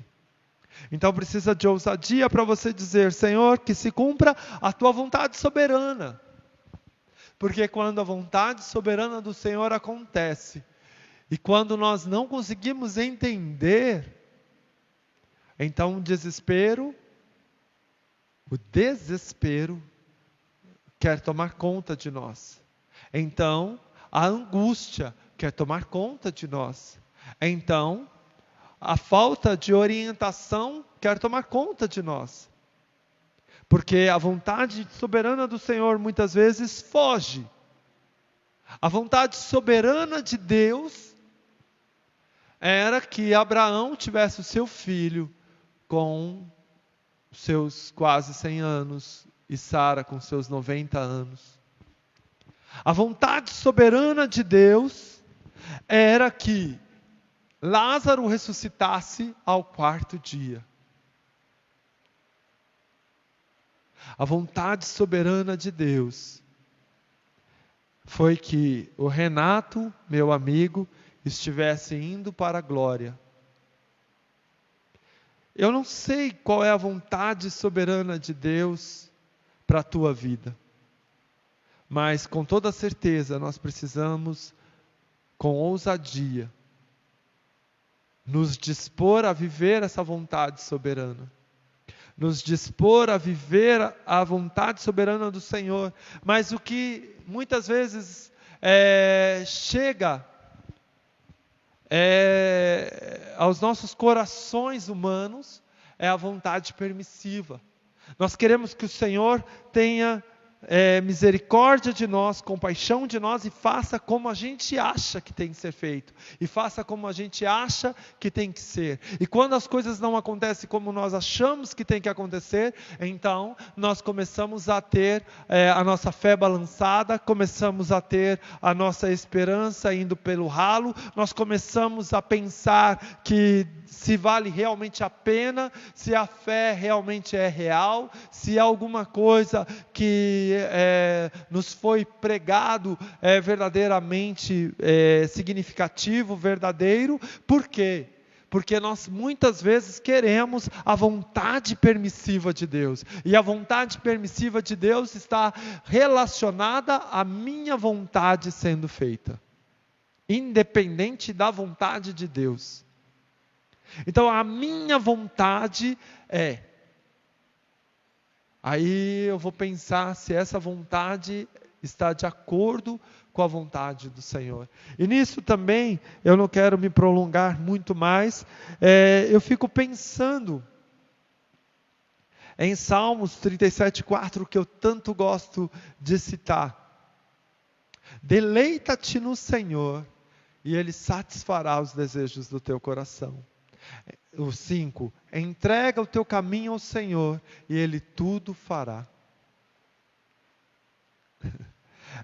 Então precisa de ousadia para você dizer: Senhor, que se cumpra a Tua vontade soberana. Porque quando a vontade soberana do Senhor acontece, e quando nós não conseguimos entender, então o desespero quer tomar conta de nós. Então, a angústia quer tomar conta de nós. Então, a falta de orientação quer tomar conta de nós. Porque a vontade soberana do Senhor muitas vezes foge. A vontade soberana de Deus era que Abraão tivesse o seu filho com seus quase 100 anos, e Sara com seus 90 anos. A vontade soberana de Deus era que Lázaro ressuscitasse ao 4º dia. A vontade soberana de Deus foi que o Renato, meu amigo, estivesse indo para a glória. Eu não sei qual é a vontade soberana de Deus para a tua vida, mas com toda certeza nós precisamos, com ousadia, nos dispor a viver essa vontade soberana, nos dispor a viver a vontade soberana do Senhor. Mas o que muitas vezes chega aos nossos corações humanos é a vontade permissiva. Nós queremos que o Senhor tenha misericórdia de nós, compaixão de nós, e faça como a gente acha que tem que ser feito, e faça como a gente acha que tem que ser. E quando as coisas não acontecem como nós achamos que tem que acontecer, então nós começamos a ter a nossa fé balançada, começamos a ter a nossa esperança indo pelo ralo, nós começamos a pensar que se vale realmente a pena, se a fé realmente é real, se alguma coisa que nos foi pregado é verdadeiramente significativo, verdadeiro. Por quê? Porque nós muitas vezes queremos a vontade permissiva de Deus, e a vontade permissiva de Deus está relacionada à minha vontade sendo feita, independente da vontade de Deus. Então a minha vontade aí eu vou pensar se essa vontade está de acordo com a vontade do Senhor. E nisso também, eu não quero me prolongar muito mais, eu fico pensando em Salmos 37:4, que eu tanto gosto de citar. Deleita-te no Senhor, e Ele satisfará os desejos do teu coração. O 5, entrega o teu caminho ao Senhor, e Ele tudo fará.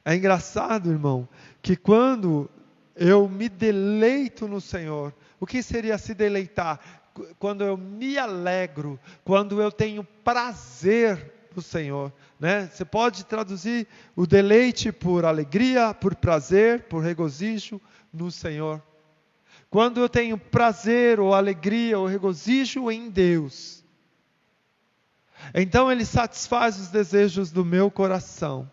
É engraçado, irmão, que quando eu me deleito no Senhor, o que seria se deleitar? Quando eu me alegro, quando eu tenho prazer no Senhor, né? Você pode traduzir o deleite por alegria, por prazer, por regozijo no Senhor. Quando eu tenho prazer, ou alegria, ou regozijo em Deus, então Ele satisfaz os desejos do meu coração.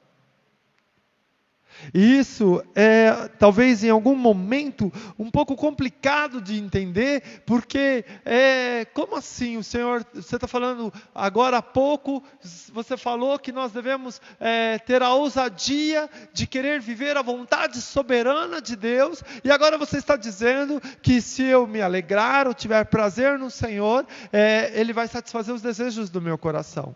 E isso é, talvez em algum momento, um pouco complicado de entender, porque, como assim o Senhor, você está falando agora há pouco, você falou que nós devemos ter a ousadia de querer viver a vontade soberana de Deus, e agora você está dizendo que se eu me alegrar, ou tiver prazer no Senhor, Ele vai satisfazer os desejos do meu coração.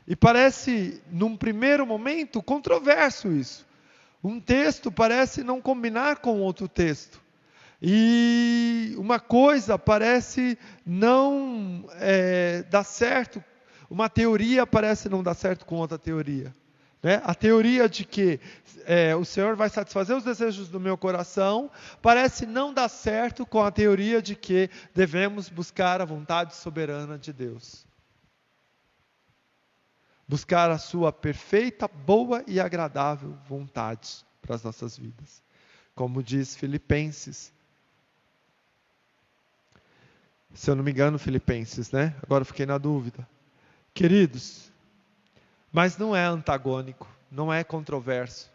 E parece, num primeiro momento, controverso isso. Um texto parece não combinar com outro texto. E uma coisa parece não dar certo, uma teoria parece não dar certo com outra teoria. Né? A teoria de que o Senhor vai satisfazer os desejos do meu coração parece não dar certo com a teoria de que devemos buscar a vontade soberana de Deus. Buscar a sua perfeita, boa e agradável vontade para as nossas vidas. Como diz Filipenses. Se eu não me engano, Filipenses, né? Agora eu fiquei na dúvida. Queridos, mas não é antagônico, não é controverso,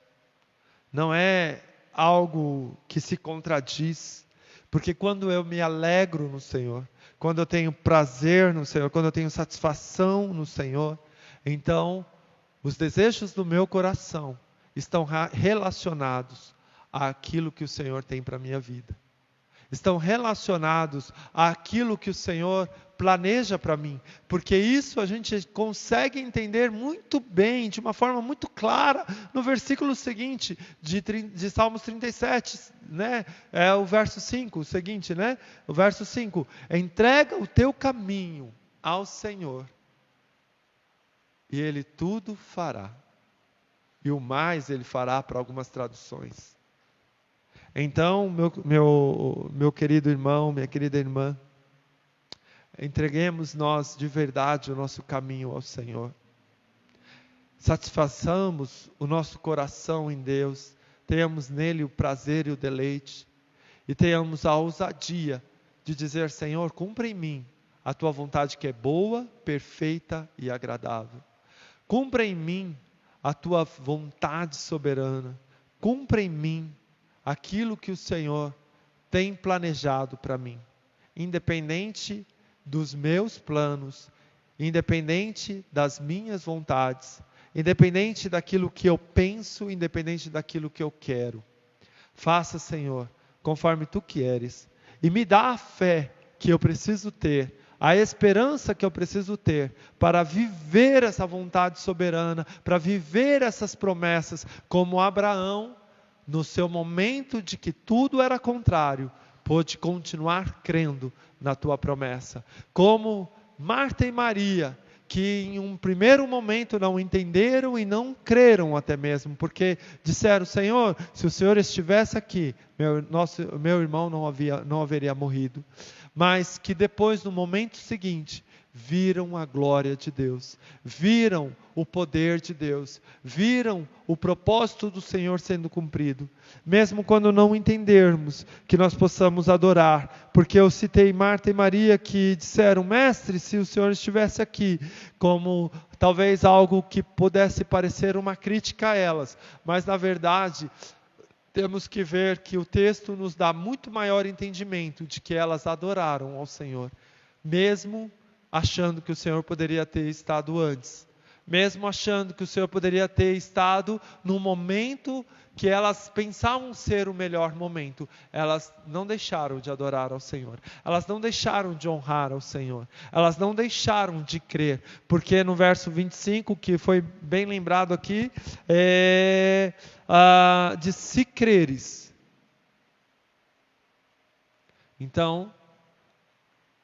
não é algo que se contradiz, porque quando eu me alegro no Senhor, quando eu tenho prazer no Senhor, quando eu tenho satisfação no Senhor, então, os desejos do meu coração estão relacionados àquilo que o Senhor tem para a minha vida. Estão relacionados àquilo que o Senhor planeja para mim. Porque isso a gente consegue entender muito bem, de uma forma muito clara, no versículo seguinte, de Salmos 37, né? É o verso 5, o seguinte, né? O verso 5, entrega o teu caminho ao Senhor, e Ele tudo fará. E o mais Ele fará para algumas traduções. Então, meu querido irmão, minha querida irmã, entreguemos nós de verdade o nosso caminho ao Senhor. Satisfaçamos o nosso coração em Deus. Tenhamos nele o prazer e o deleite. E tenhamos a ousadia de dizer: Senhor, cumpra em mim a Tua vontade, que é boa, perfeita e agradável. Cumpra em mim a Tua vontade soberana. Cumpra em mim aquilo que o Senhor tem planejado para mim. Independente dos meus planos, independente das minhas vontades, independente daquilo que eu penso, independente daquilo que eu quero. Faça, Senhor, conforme Tu queres. E me dá a fé que eu preciso ter, a esperança que eu preciso ter para viver essa vontade soberana, para viver essas promessas, como Abraão, no seu momento de que tudo era contrário, pôde continuar crendo na tua promessa. Como Marta e Maria, que em um primeiro momento não entenderam e não creram até mesmo, porque disseram: Senhor, se o Senhor estivesse aqui, meu irmão não haveria morrido. Mas que depois, no momento seguinte, viram a glória de Deus, viram o poder de Deus, viram o propósito do Senhor sendo cumprido. Mesmo quando não entendermos, que nós possamos adorar, porque eu citei Marta e Maria que disseram: Mestre, se o Senhor estivesse aqui, como talvez algo que pudesse parecer uma crítica a elas, mas na verdade temos que ver que o texto nos dá muito maior entendimento de que elas adoraram ao Senhor, mesmo achando que o Senhor poderia ter estado antes, mesmo achando que o Senhor poderia ter estado no momento que elas pensavam ser o melhor momento. Elas não deixaram de adorar ao Senhor, elas não deixaram de honrar ao Senhor, elas não deixaram de crer, porque no verso 25, que foi bem lembrado aqui, de se creres. Então,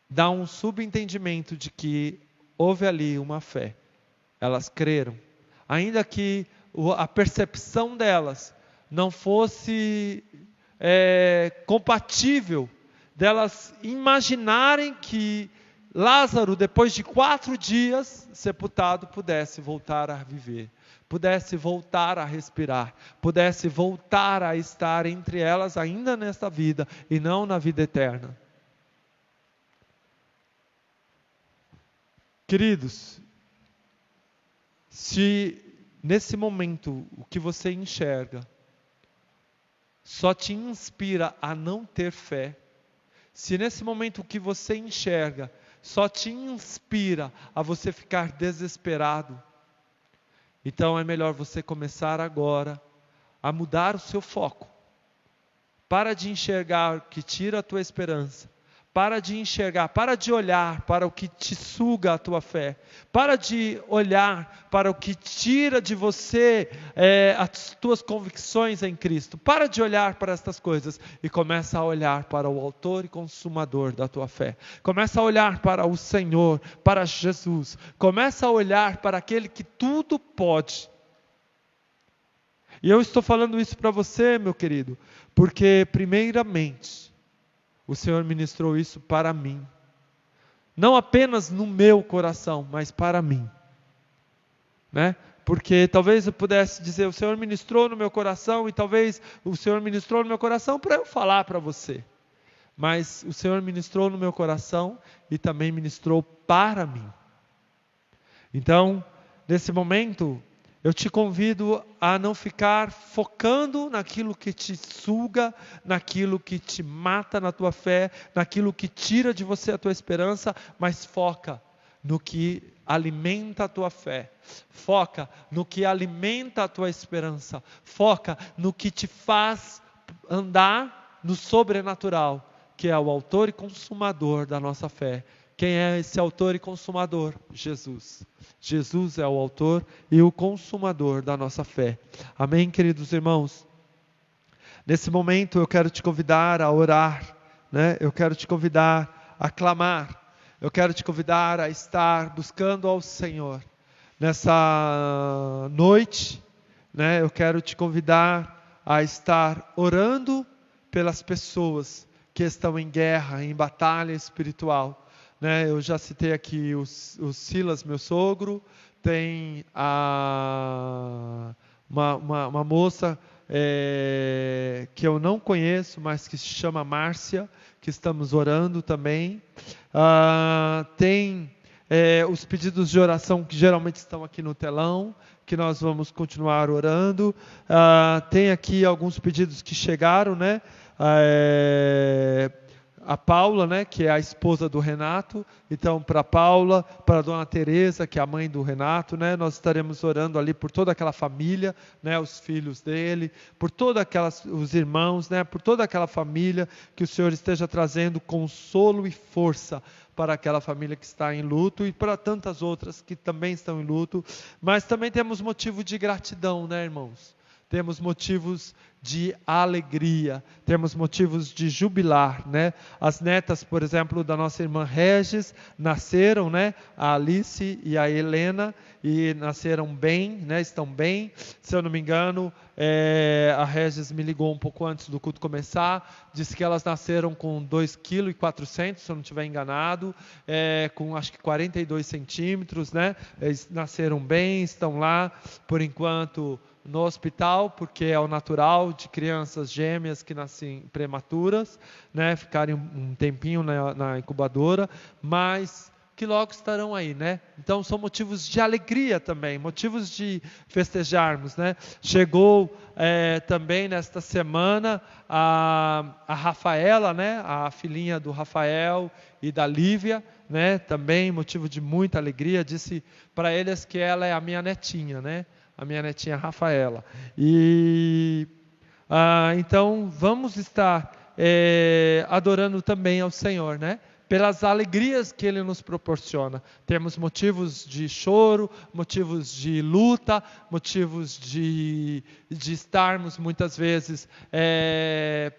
dá um subentendimento de que houve ali uma fé. Elas creram, ainda que a percepção delas não fosse compatível, delas imaginarem que Lázaro, depois de 4 dias sepultado, pudesse voltar a viver, pudesse voltar a respirar, pudesse voltar a estar entre elas ainda nesta vida e não na vida eterna. Queridos, se nesse momento o que você enxerga só te inspira a não ter fé, se nesse momento o que você enxerga só te inspira a você ficar desesperado, então é melhor você começar agora a mudar o seu foco. Para de enxergar o que tira a tua esperança. Para de enxergar, para de olhar para o que te suga a tua fé. Para de olhar para o que tira de você as tuas convicções em Cristo. Para de olhar para estas coisas e começa a olhar para o autor e consumador da tua fé. Começa a olhar para o Senhor, para Jesus. Começa a olhar para aquele que tudo pode. E eu estou falando isso para você, meu querido, porque primeiramente o Senhor ministrou isso para mim. Não apenas no meu coração, mas para mim. Né? Porque talvez eu pudesse dizer: o Senhor ministrou no meu coração, e talvez o Senhor ministrou no meu coração para eu falar para você. Mas o Senhor ministrou no meu coração e também ministrou para mim. Então, nesse momento, eu te convido a não ficar focando naquilo que te suga, naquilo que te mata na tua fé, naquilo que tira de você a tua esperança, mas foca no que alimenta a tua fé. Foca no que alimenta a tua esperança. Foca no que te faz andar no sobrenatural, que é o autor e consumador da nossa fé. Quem é esse autor e consumador? Jesus. Jesus é o autor e o consumador da nossa fé. Amém, queridos irmãos? Nesse momento eu quero te convidar a orar, né? Eu quero te convidar a clamar. Eu quero te convidar a estar buscando ao Senhor. Nessa noite, né? Eu quero te convidar a estar orando pelas pessoas que estão em guerra, em batalha espiritual. Né, eu já citei aqui o Silas, meu sogro, tem uma moça que eu não conheço, mas que se chama Márcia, que estamos orando também. Tem os pedidos de oração que geralmente estão aqui no telão, que nós vamos continuar orando. Tem aqui alguns pedidos que chegaram, né? a Paula, né, que é a esposa do Renato. Então, para a Paula, para a dona Teresa, que é a mãe do Renato, né, nós estaremos orando ali por toda aquela família, né, os filhos dele, por toda os irmãos, né, por toda aquela família, que o Senhor esteja trazendo consolo e força para aquela família que está em luto e para tantas outras que também estão em luto. Mas também temos motivo de gratidão, né, irmãos? Temos motivos de alegria, temos motivos de jubilar, né? As netas, por exemplo, da nossa irmã Regis, nasceram, né? A Alice e a Helena, e nasceram bem, né? Estão bem. Se eu não me engano, a Regis me ligou um pouco antes do culto começar, disse que elas nasceram com 2,4 kg, se eu não estiver enganado, com acho que 42 centímetros, né? Eles nasceram bem, estão lá, por enquanto, no hospital, porque é o natural de crianças gêmeas que nascem prematuras, né, ficarem um tempinho na incubadora, mas que logo estarão aí, né? Então são motivos de alegria também, motivos de festejarmos, né? Chegou também nesta semana a Rafaela, né, a filhinha do Rafael e da Lívia, né, também motivo de muita alegria. Disse para eles que ela é a minha netinha, né? A minha netinha Rafaela. E então vamos estar adorando também ao Senhor, né? Pelas alegrias que Ele nos proporciona. Temos motivos de choro, motivos de luta, motivos de estarmos muitas vezes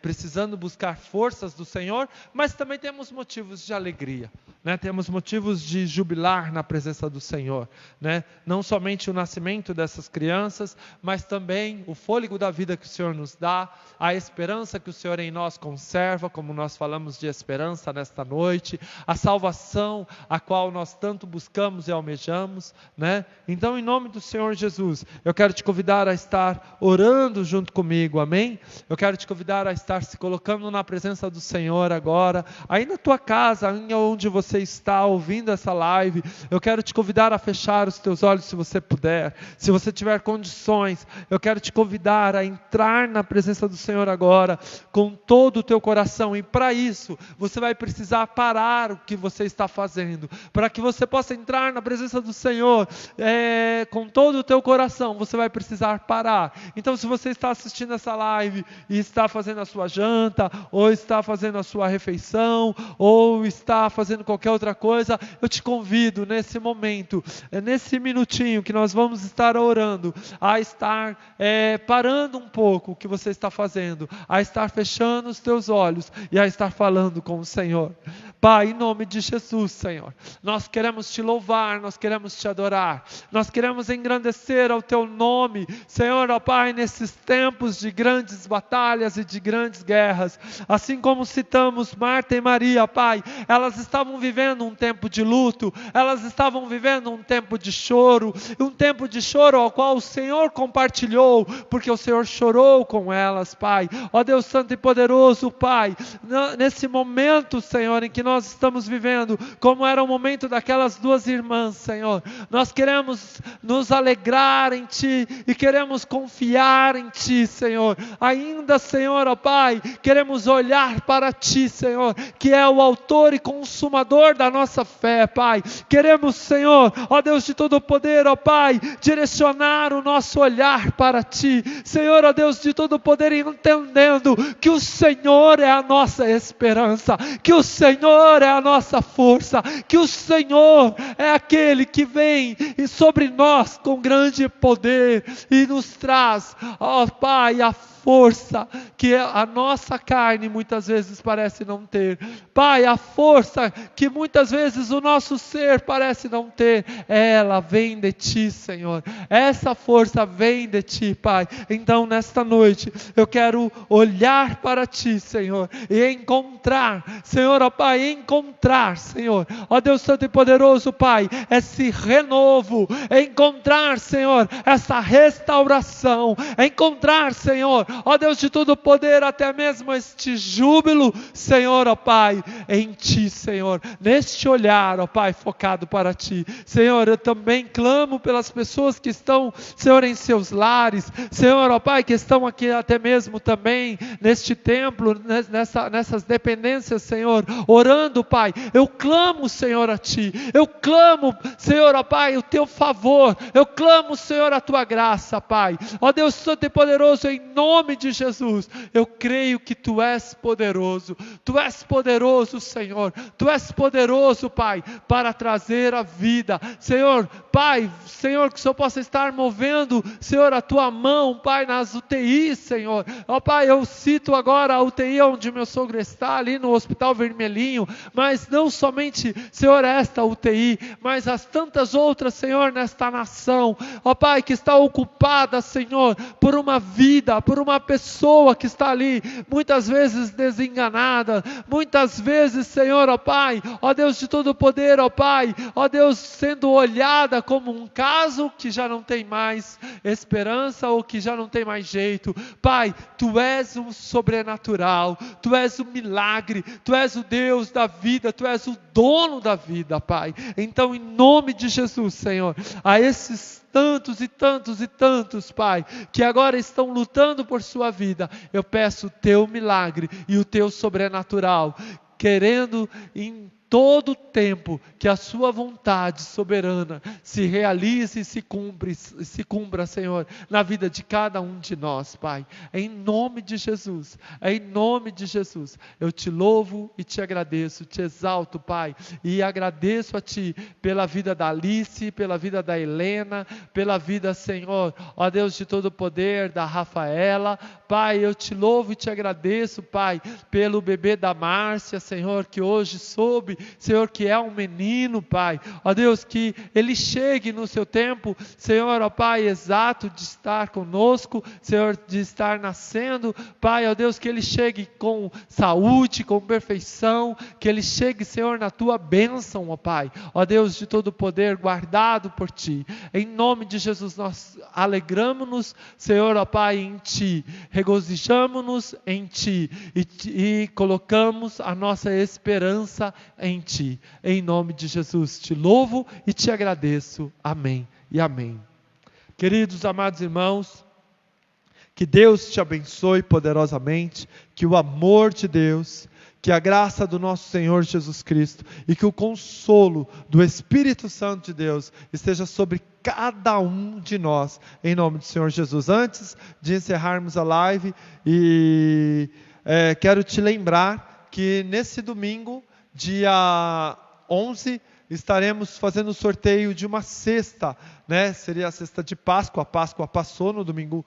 precisando buscar forças do Senhor, mas também temos motivos de alegria, né? Temos motivos de jubilar na presença do Senhor, né? Não somente o nascimento dessas crianças, mas também o fôlego da vida que o Senhor nos dá, a esperança que o Senhor em nós conserva, como nós falamos de esperança nesta noite, a salvação a qual nós tanto buscamos e almejamos, né? Então, em nome do Senhor Jesus, eu quero te convidar a estar orando junto comigo, amém? Eu quero te convidar a estar se colocando na presença do Senhor agora, aí na tua casa, aí onde você está ouvindo essa live. Eu quero te convidar a fechar os teus olhos se você puder, se você tiver condições. Eu quero te convidar a entrar na presença do Senhor agora, com todo o teu coração, e para isso, você vai precisar parar o que você está fazendo, para que você possa entrar na presença do Senhor com todo o teu coração. Você vai precisar parar. Então, se você está assistindo essa live e está fazendo a sua janta, ou está fazendo a sua refeição, ou está fazendo qualquer outra coisa, eu te convido nesse momento, nesse minutinho que nós vamos estar orando, a estar parando um pouco o que você está fazendo, a estar fechando os teus olhos e a estar falando com o Senhor. Pai, em nome de Jesus, Senhor, nós queremos te louvar, nós queremos te adorar, nós queremos engrandecer ao teu nome, Senhor, ó Pai, nesses tempos de grandes batalhas e de grandes guerras, assim como citamos Marta e Maria, Pai, elas estavam vivendo um tempo de luto, elas estavam vivendo um tempo de choro ao qual o Senhor compartilhou, porque o Senhor chorou com elas, Pai. Ó Deus Santo e Poderoso, Pai, nesse momento, Senhor, em que nós estamos vivendo, como era o momento daquelas duas irmãs, Senhor, nós queremos nos alegrar em Ti e queremos confiar em Ti, Senhor. Ainda, Senhor, ó Pai, queremos olhar para Ti, Senhor, que é o autor e consumador da nossa fé, Pai. Queremos, Senhor, ó Deus de todo poder, ó Pai, direcionar o nosso olhar para Ti, Senhor, ó Deus de todo poder, entendendo que o Senhor é a nossa esperança, que o Senhor é a nossa força, que o Senhor é aquele que vem sobre nós com grande poder e nos traz, ó Pai, a força que a nossa carne muitas vezes parece não ter. Pai, a força que muitas vezes o nosso ser parece não ter, ela vem de Ti, Senhor. Essa força vem de Ti, Pai. Então, nesta noite, eu quero olhar para Ti, Senhor, e encontrar, Senhor, ó Pai, Senhor, ó Deus Santo e Poderoso, Pai, esse renovo, encontrar, Senhor, essa restauração, encontrar, Senhor, ó Deus de todo poder, até mesmo este júbilo, Senhor, ó Pai, em Ti, Senhor, neste olhar, ó Pai, focado para Ti. Senhor, eu também clamo pelas pessoas que estão, Senhor, em seus lares, Senhor, ó Pai, que estão aqui até mesmo também neste templo, nessas dependências, Senhor, orando, Pai. Eu clamo, Senhor, a Ti. Eu clamo, Senhor, ó Pai, o Teu favor. Eu clamo, Senhor, a Tua graça, Pai. Ó Deus Santo e poderoso, em nome de Jesus, eu creio que Tu és poderoso. Tu és poderoso, Senhor. Tu és poderoso, Pai, para trazer a vida. Senhor, Pai, Senhor, que o Senhor possa estar movendo, Senhor, a Tua mão, Pai, nas UTIs, Senhor. Ó Pai, eu cito agora a UTI onde meu sogro está, ali no Hospital Vermelhinho, mas não somente, Senhor, esta UTI, mas as tantas outras, Senhor, nesta nação. Ó Pai, que está ocupada, Senhor, por uma vida, por uma pessoa que está ali, muitas vezes desenganada, muitas vezes, Senhor, ó Pai, ó Deus de todo poder, ó Pai, ó Deus, sendo olhada como um caso que já não tem mais esperança ou que já não tem mais jeito. Pai, Tu és um sobrenatural, Tu és um milagre, Tu és o Deus da vida, Tu és o dono da vida, Pai. Então, em nome de Jesus, Senhor, a esses tantos e tantos e tantos, Pai, que agora estão lutando por sua vida, eu peço o Teu milagre e o Teu sobrenatural, querendo em todo o tempo que a Sua vontade soberana se realize e se cumpra, Senhor, na vida de cada um de nós, Pai. Em nome de Jesus, em nome de Jesus, eu Te louvo e Te agradeço, Te exalto, Pai, e agradeço a Ti pela vida da Alice, pela vida da Helena, pela vida, Senhor, ó Deus de todo poder, da Rafaela. Pai, eu Te louvo e Te agradeço, Pai, pelo bebê da Márcia, Senhor, que hoje soube, Senhor, que é um menino, Pai, ó Deus, que ele chegue no seu tempo, Senhor, ó Pai, exato de estar conosco, Senhor, de estar nascendo, Pai, ó Deus, que ele chegue com saúde, com perfeição, que ele chegue, Senhor, na Tua bênção, ó Pai, ó Deus de todo poder, guardado por Ti. Em nome de Jesus, nós alegramos-nos, Senhor, ó Pai, em Ti, regozijamos-nos em Ti e colocamos a nossa esperança em Ti. Em nome de Jesus, Te louvo e Te agradeço. Amém e amém. Queridos, amados irmãos, que Deus te abençoe poderosamente, que o amor de Deus, que a graça do nosso Senhor Jesus Cristo e que o consolo do Espírito Santo de Deus esteja sobre cada um de nós, em nome do Senhor Jesus. Antes de encerrarmos a live, quero te lembrar que nesse domingo, dia 11, estaremos fazendo o sorteio de uma cesta, né? Seria a cesta de Páscoa. A Páscoa passou no domingo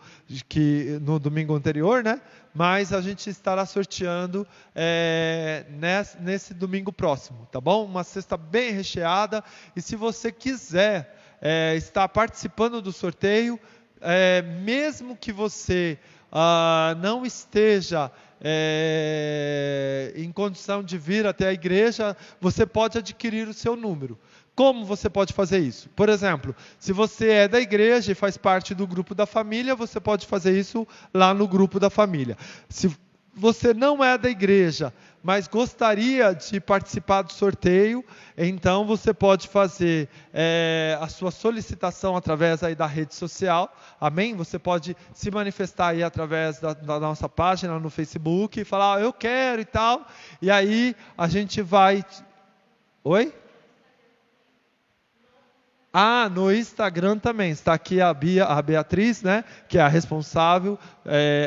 anterior, né? Mas a gente estará sorteando nesse domingo próximo, tá bom? Uma cesta bem recheada. E se você quiser estar participando do sorteio, mesmo que você não esteja em condição de vir até a igreja, você pode adquirir o seu número. Como você pode fazer isso? Por exemplo, se você é da igreja e faz parte do grupo da família, você pode fazer isso lá no grupo da família. Se você não é da igreja, mas gostaria de participar do sorteio, então você pode fazer a sua solicitação através aí da rede social, amém? Você pode se manifestar aí através da nossa página no Facebook e falar, eu quero e tal, e aí a gente vai... Oi? No Instagram também, está aqui a Beatriz, né, que é a responsável,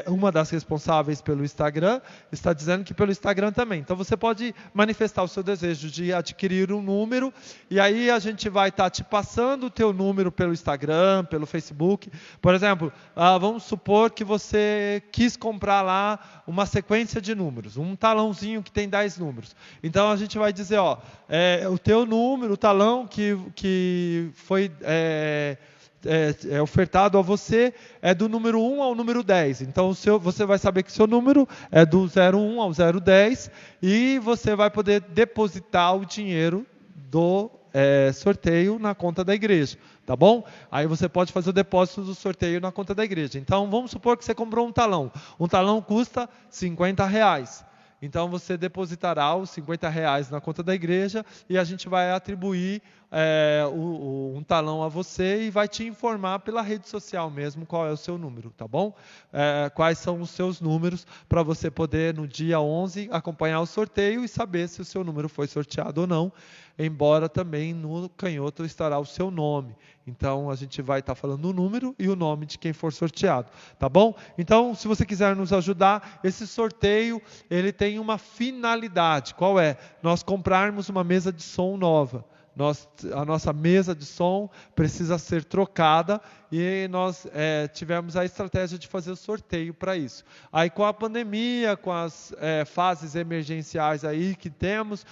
uma das responsáveis pelo Instagram, está dizendo que pelo Instagram também. Então você pode manifestar o seu desejo de adquirir um número, e aí a gente vai estar te passando o teu número pelo Instagram, pelo Facebook. Por exemplo, vamos supor que você quis comprar lá uma sequência de números, um talãozinho que tem 10 números. Então a gente vai dizer, o teu número, o talão que foi ofertado a você é do número 1 ao número 10. Então você vai saber que seu número é do 01 ao 010 e você vai poder depositar o dinheiro do sorteio na conta da igreja, tá bom? Aí você pode fazer o depósito do sorteio na conta da igreja. Então vamos supor que você comprou um talão. Um talão custa R$50. Então você depositará os R$50 na conta da igreja e a gente vai atribuir um talão a você e vai te informar pela rede social mesmo qual é o seu número, tá bom? Quais são os seus números para você poder no dia 11 acompanhar o sorteio e saber se o seu número foi sorteado ou não, embora também no canhoto estará o seu nome. Então a gente vai estar falando o número e o nome de quem for sorteado, tá bom? Então, se você quiser nos ajudar, esse sorteio ele tem uma finalidade. Qual é? Nós comprarmos uma mesa de som nova. A nossa mesa de som precisa ser trocada e nós tivemos a estratégia de fazer o sorteio para isso. Aí com a pandemia, com as fases emergenciais aí que temos,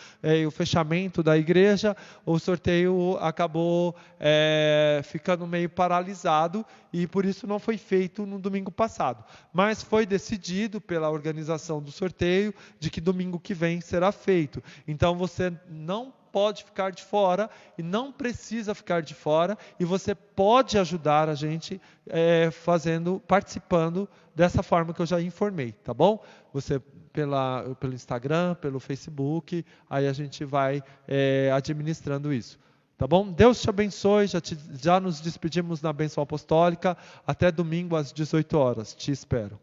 o fechamento da igreja, o sorteio acabou ficando meio paralisado e por isso não foi feito no domingo passado. Mas foi decidido pela organização do sorteio de que domingo que vem será feito. Então você não pode ficar de fora e não precisa ficar de fora e você pode ajudar a gente participando dessa forma que eu já informei, tá bom? Você pelo Instagram, pelo Facebook, aí a gente vai administrando isso. Tá bom? Deus te abençoe, já nos despedimos na bênção apostólica, até domingo às 18 horas, te espero.